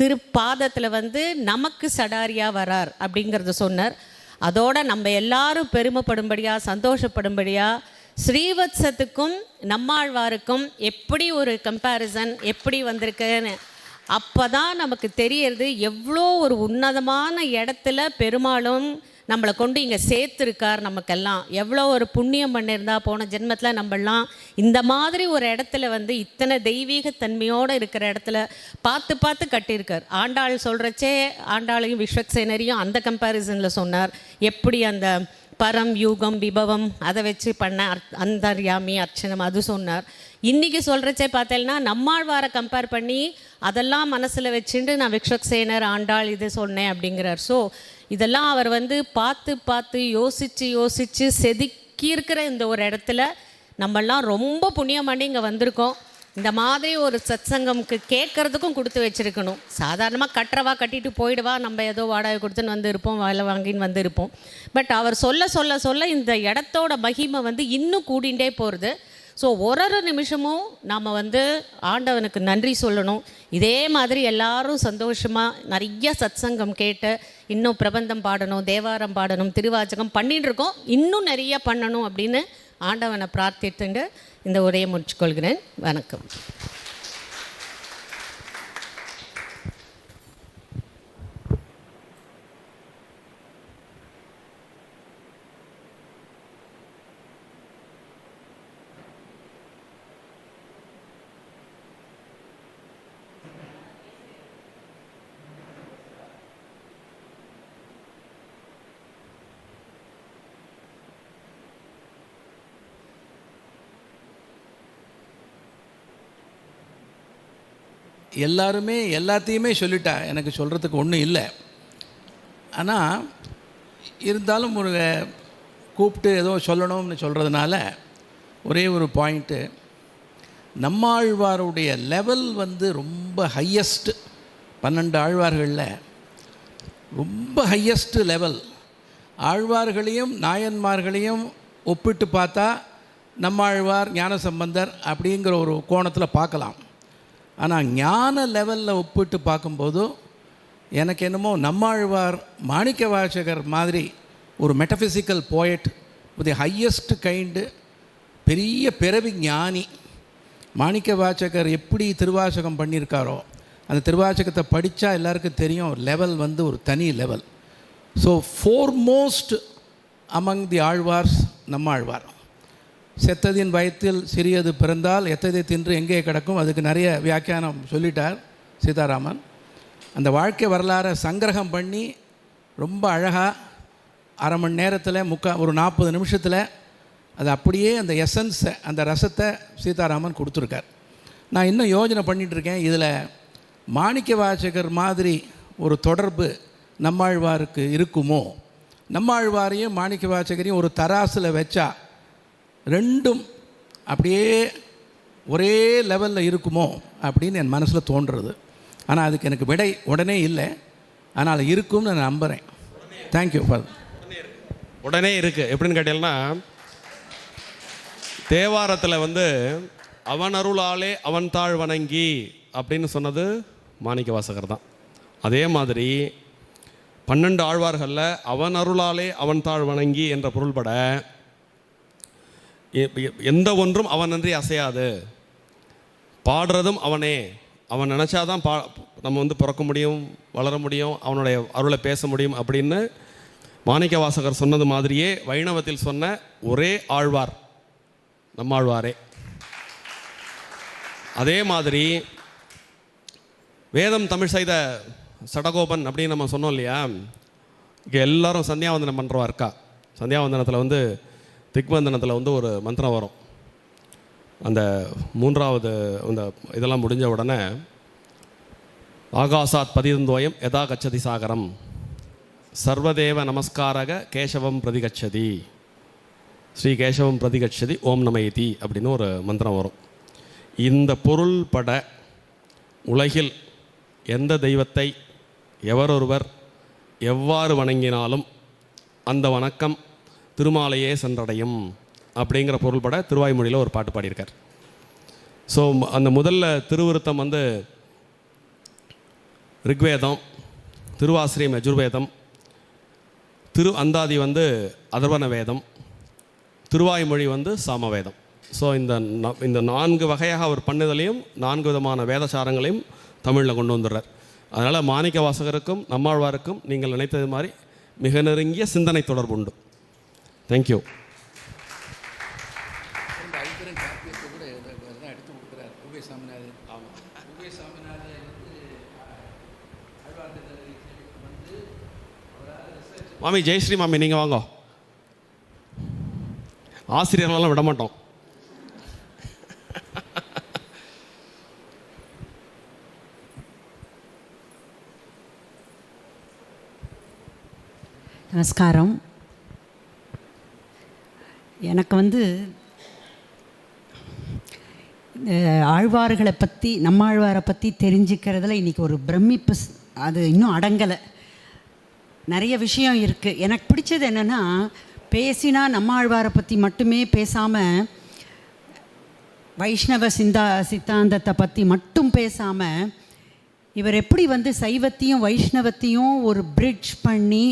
திருப்பாதத்தில் வந்து நமக்கு சடாரியாக வரார் அப்படிங்கிறத சொன்னார். அதோட நம்ம எல்லாரும் பெருமைப்படும்படியாக சந்தோஷப்படும்படியாக ஸ்ரீவத்சத்துக்கும் நம்மாழ்வாருக்கும் எப்படி ஒரு கம்பேரிசன் எப்படி வந்திருக்குன்னு அப்போ தான் நமக்கு தெரியறது எவ்வளோ ஒரு உன்னதமான இடத்துல பெருமாளும் நம்மளை கொண்டு இங்கே சேர்த்துருக்கார். நமக்கெல்லாம் எவ்வளோ ஒரு புண்ணியம் பண்ணியிருந்தா போன ஜென்மத்தில் நம்மளாம் இந்த மாதிரி ஒரு இடத்துல வந்து இத்தனை தெய்வீகத்தன்மையோடு இருக்கிற இடத்துல பார்த்து பார்த்து கட்டியிருக்கார். ஆண்டாள் சொல்கிறச்சே ஆண்டாளையும் விஸ்வக்சேனரையும் அந்த கம்பேரிசனில் சொன்னார். எப்படி அந்த பரம் யூகம் விபவம் அதை வச்சு பண்ண அந்தர்யாமி அர்ச்சனம் அது சொன்னார். இன்றைக்கி சொல்கிறச்சே பார்த்தேன்னா நம்மாழ்வாரை கம்பேர் பண்ணி அதெல்லாம் மனசில் வச்சுட்டு நான் விஸ்வக்சேனர் ஆண்டாள் இது சொன்னேன் அப்படிங்கிறார். ஸோ இதெல்லாம் அவர் வந்து பார்த்து பார்த்து யோசித்து செதுக்கி இருக்கிற இந்த ஒரு இடத்துல நம்மெல்லாம் ரொம்ப புண்ணியம் பண்ணி இங்கே வந்திருக்கோம். இந்த மாதிரி ஒரு சத்சங்கம்க்கு கேட்குறதுக்கும் கொடுத்து வச்சுருக்கணும். சாதாரணமாக கட்டுறவா கட்டிட்டு போயிடுவா, நம்ம ஏதோ வாடகை கொடுத்துன்னு வந்து இருப்போம், வேலை வாங்கின்னு வந்து இருப்போம். பட் அவர் சொல்ல இந்த இடத்தோட மகிமை வந்து இன்னும் கூடிகிட்டே போகிறது. ஸோ ஒரு நிமிஷமும் நாம் வந்து ஆண்டவனுக்கு நன்றி சொல்லணும். இதே மாதிரி எல்லாரும் சந்தோஷமாக நிறைய சத்சங்கம் கேட்டு இன்னும் பிரபந்தம் பாடணும், தேவாரம் பாடணும், திருவாச்சகம் பண்ணிட்டு இருக்கோம். இன்னும் நிறைய பண்ணணும் அப்படின்னு ஆண்டவனை பிரார்த்தித்துண்டு இந்த உரையை முடிச்சுக்கொள்கிறேன். வணக்கம். எல்லாருமே எல்லாத்தையுமே சொல்லிட்டா, எனக்கு சொல்கிறதுக்கு ஒன்றும் இல்லை. ஆனால் இருந்தாலும் ஒரு கூப்பிட்டு ஏதோ சொல்லணும்னு சொல்கிறதுனால ஒரே ஒரு பாயிண்ட்டு, நம்மாழ்வாருடைய லெவல் வந்து ரொம்ப ஹையஸ்ட்டு. 12 ஆழ்வார்களில் ரொம்ப ஹையஸ்ட்டு லெவல். ஆழ்வார்களையும் நாயன்மார்களையும் ஒப்பிட்டு பார்த்தா நம்மாழ்வார் ஞானசம்பந்தர் அப்படிங்கிற ஒரு கோணத்தில் பார்க்கலாம். ஆனால் ஞான லெவலில் ஒப்பிட்டு பார்க்கும்போது எனக்கு என்னமோ நம்மாழ்வார் மாணிக்க வாசகர் மாதிரி ஒரு metaphysical poet with highest kind, பெரிய பிறவி ஞானி. மாணிக்க வாசகர் எப்படி திருவாசகம் பண்ணியிருக்காரோ அந்த திருவாசகத்தை படித்தா எல்லாருக்கும் தெரியும், லெவல் வந்து ஒரு தனி level. So foremost among the Alvars Nammalvar. செத்ததின் வயத்தில் சிறியது பிறந்தால் எத்ததை தின்று எங்கே கிடக்கும், அதுக்கு நிறைய வியாக்கியானம் சொல்லிட்டார் சீதாராமன். அந்த வாழ்க்கை வரலாறை சங்கிரகம் பண்ணி ரொம்ப அழகாக அரை மணி நேரத்தில் ஒரு 40 நிமிஷத்தில் அது அப்படியே அந்த எசன்ஸை அந்த ரசத்தை சீதாராமன் கொடுத்துருக்கார். நான் இன்னும் யோஜனை பண்ணிகிட்ருக்கேன், இதில் மாணிக்க வாசகர் மாதிரி ஒரு தொடர்பு நம்மாழ்வாருக்கு இருக்குமோ, நம்மாழ்வாரையும் மாணிக்க வாசகரையும் ஒரு தராசில் வச்சா ரெண்டும் அப்படியே ஒரே லெவலில் இருக்குமோ அப்படின்னு என் மனசில் தோன்றுறது. ஆனால் அதுக்கு எனக்கு விடை உடனே இல்லை, ஆனால் இருக்கும்னு நான் நம்புகிறேன். Thank you for. உடனே இருக்குது எப்படின்னு கேட்டீங்கன்னா, தேவாரத்தில் வந்து அவன் அருளாலே அவன் தாழ் வணங்கி அப்படின்னு சொன்னது மாணிக்க வாசகர் தான். அதே மாதிரி 12 ஆழ்வார்களில் அவன் அருளாலே அவன் தாழ் வணங்கி என்ற பொருள்பட எந்த ஒன்றும் அவனன்றி அசையாது, பாடுறதும் அவனே, அவன் நினச்சாதான் நம்ம வந்து பிறக்க முடியும், வளர முடியும், அவனுடைய அருளை பேச முடியும் அப்படின்னு மாணிக்க வாசகர் சொன்னது மாதிரியே வைணவத்தில் சொன்ன ஒரே ஆழ்வார் நம்மாழ்வாரே. அதே மாதிரி வேதம் தமிழ் செய்த சடகோபன் அப்படின்னு நம்ம சொன்னோம் இல்லையா, இங்கே எல்லாரும் சந்தியாவந்தனம் பண்ணுறவா இருக்கா. சந்தியாவந்தனத்தில் வந்து திக்வந்தனத்தில் வந்து ஒரு மந்திரம் வரும். அந்த 3வது இந்த இதெல்லாம் முடிஞ்ச உடனே ஆகாசாத் பதிதந்தோயம் யதா கச்சதி சாகரம் சர்வதேவ நமஸ்காரக கேசவம் பிரதிகச்சதி ஸ்ரீ கேசவம் பிரதிகட்சதி ஓம் நம இதி அப்படின்னு ஒரு மந்திரம் வரும். இந்த பொருள் பட உலகில் எந்த தெய்வத்தை எவரொருவர் எவ்வாறு வணங்கினாலும் அந்த வணக்கம் திருமாலையே சென்றடையும் அப்படிங்கிற பொருள்பட திருவாய்மொழியில் ஒரு பாட்டு பாடியிருக்கார். ஸோ அந்த முதல்ல திருவிருத்தம் வந்து ரிக்வேதம், திருவாசிரியம் யஜுர்வேதம், திரு அந்தாதி வந்து அதர்வண வேதம், திருவாய்மொழி வந்து சாமவேதம். ஸோ இந்த 4 வகையாக அவர் பண்ணுதலையும் 4 விதமான வேதசாரங்களையும் தமிழில் கொண்டு வந்துடுறார். அதனால் மாணிக்க வாசகருக்கும் நம்மாழ்வாருக்கும் நீங்கள் நினைத்தது மாதிரி மிக நெருங்கிய சிந்தனை தொடர்பு உண்டு. தேங்க்யூ. மாமி ஜெயஸ்ரீ மாமி, நீங்கள் வாங்க. ஆசிரியர்களெல்லாம் விட மாட்டோம். நமஸ்காரம். எனக்கு வந்து ஆழ்வார்களை பற்றி, நம்மாழ்வாரை பற்றி தெரிஞ்சுக்கிறதுல இன்றைக்கி ஒரு பிரமிப்பு, அது இன்னும் அடங்கலை. நிறைய விஷயம் இருக்குது. எனக்கு பிடிச்சது என்னென்னா, பேசினா நம்மாழ்வாரை பற்றி மட்டுமே பேசாமல், வைஷ்ணவ சித்தாந்தத்தை பற்றி மட்டும் பேசாமல், இவர் எப்படி வந்து சைவத்தையும் வைஷ்ணவத்தையும் ஒரு பிரிட்ஜ் பண்ணி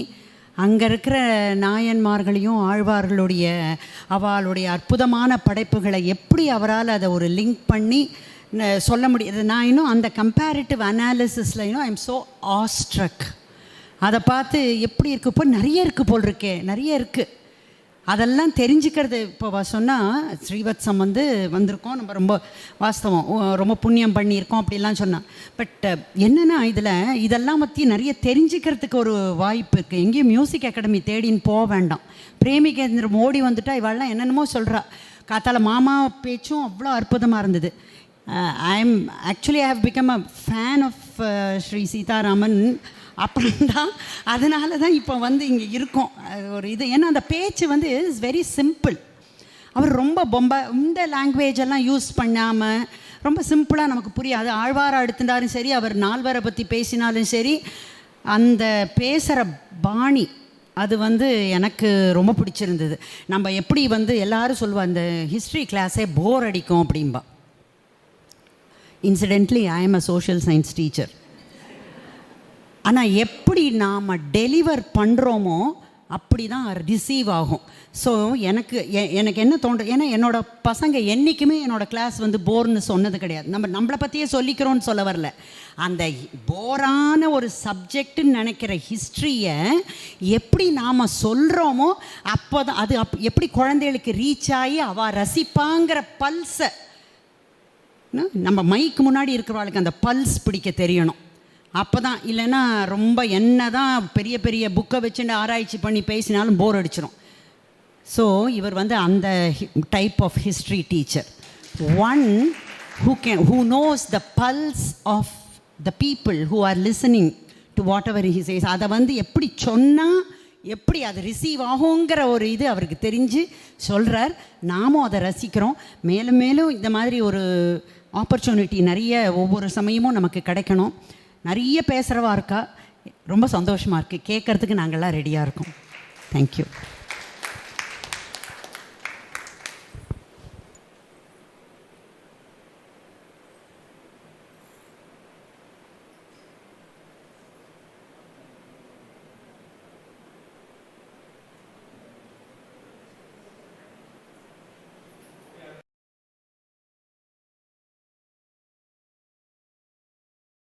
அங்கே இருக்கிற நாயன்மார்களையும் ஆழ்வார்களுடைய அவளுடைய அற்புதமான படைப்புகளை எப்படி அவரால் அதை ஒரு லிங்க் பண்ணி சொல்ல முடியாது. நான் இன்னும் அந்த கம்பேரிட்டிவ் அனாலிசிஸில் ஐ எம் ஸோ ஆஸ்ட்ரக். அதை பார்த்து எப்படி இருக்குது, இப்போ நிறைய இருக்குது போல் இருக்கே, நிறைய இருக்குது. அதெல்லாம் தெரிஞ்சுக்கிறது. இப்போ சொன்னால் ஸ்ரீவத்சம் வந்து வந்திருக்கோம், நம்ம ரொம்ப வாஸ்தவம், ரொம்ப புண்ணியம் பண்ணியிருக்கோம் அப்படிலாம் சொன்னான். பட் என்னென்னா இதெல்லாம் பற்றி நிறைய தெரிஞ்சுக்கிறதுக்கு ஒரு வாய்ப்பு இருக்குது. எங்கேயும் மியூசிக் அகாடமி தேடின்னு போக வேண்டாம். பிரேமிகேந்திரம் ஓடி வந்துட்டா இவாள்லாம் என்னென்னமோ சொல்கிறா. காத்தால மாமா பேச்சும் அவ்வளோ அற்புதமாக இருந்தது. I have become a fan of Shri Sitharaman. அப்புறம் தான் அதனால தான் இப்போ வந்து இங்கே இருக்கோம். ஒரு இது ஏன்னா அந்த பேச்சு வந்து இஸ் வெரி சிம்பிள். அவர் ரொம்ப இந்த லாங்குவேஜெல்லாம் யூஸ் பண்ணாமல் ரொம்ப சிம்பிளாக நமக்கு புரியாது. ஆழ்வாரை எடுத்துட்டாலும் சரி, அவர் நால்வரை பற்றி பேசினாலும் சரி, அந்த பேசுகிற பாணி அது வந்து எனக்கு ரொம்ப பிடிச்சிருந்தது. நம்ம எப்படி வந்து எல்லோரும் சொல்லுவாள், இந்த ஹிஸ்ட்ரி கிளாஸே போர் அடிக்கும் அப்படின்பா. Incidentally I am a social science teacher. ஆனால் எப்படி நாம் டெலிவர் பண்ணுறோமோ அப்படி தான் ரிசீவ் ஆகும். ஸோ எனக்கு என்ன தோன்றும், ஏன்னா என்னோடய பசங்க என்றைக்குமே என்னோடய கிளாஸ் வந்து போர்னு சொன்னது கிடையாது. நம்மளை பற்றியே சொல்லிக்கிறோன்னு சொல்ல வரல. அந்த போரான ஒரு சப்ஜெக்டுன்னு நினைக்கிற ஹிஸ்ட்ரியை எப்படி நாம் சொல்கிறோமோ அப்போ தான் அது எப்படி குழந்தைகளுக்கு ரீச் ஆகி அவள் ரசிப்பாங்கிற பல்ஸை நம்ம மைக்கு முன்னாடி இருக்கிறவளுக்கு அந்த பல்ஸ் பிடிக்க தெரியணும். அப்போ தான், இல்லைன்னா ரொம்ப என்ன தான் பெரிய பெரிய புக்கை வச்சுட்டு ஆராய்ச்சி பண்ணி பேசினாலும் போர் அடிச்சிடும். ஸோ இவர் வந்து அந்த type of history teacher. One who knows the pulse of the people who are listening to whatever he says. அதை வந்து எப்படி சொன்னால் எப்படி அது ரிசீவ் ஆகுங்கிற ஒரு இது அவருக்கு தெரிஞ்சு சொல்கிறார். நாமும் அதை ரசிக்கிறோம். மேலும் மேலும் இந்த மாதிரி ஒரு ஆப்பர்ச்சுனிட்டி நிறைய ஒவ்வொரு சமயமும் நமக்கு கிடைக்கணும். நிறைய பேசுகிறவா இருக்கா, ரொம்ப சந்தோஷமாக இருக்குது. கேட்குறதுக்கு நாங்கள்லாம் ரெடியாக இருக்கோம். தேங்க்யூ.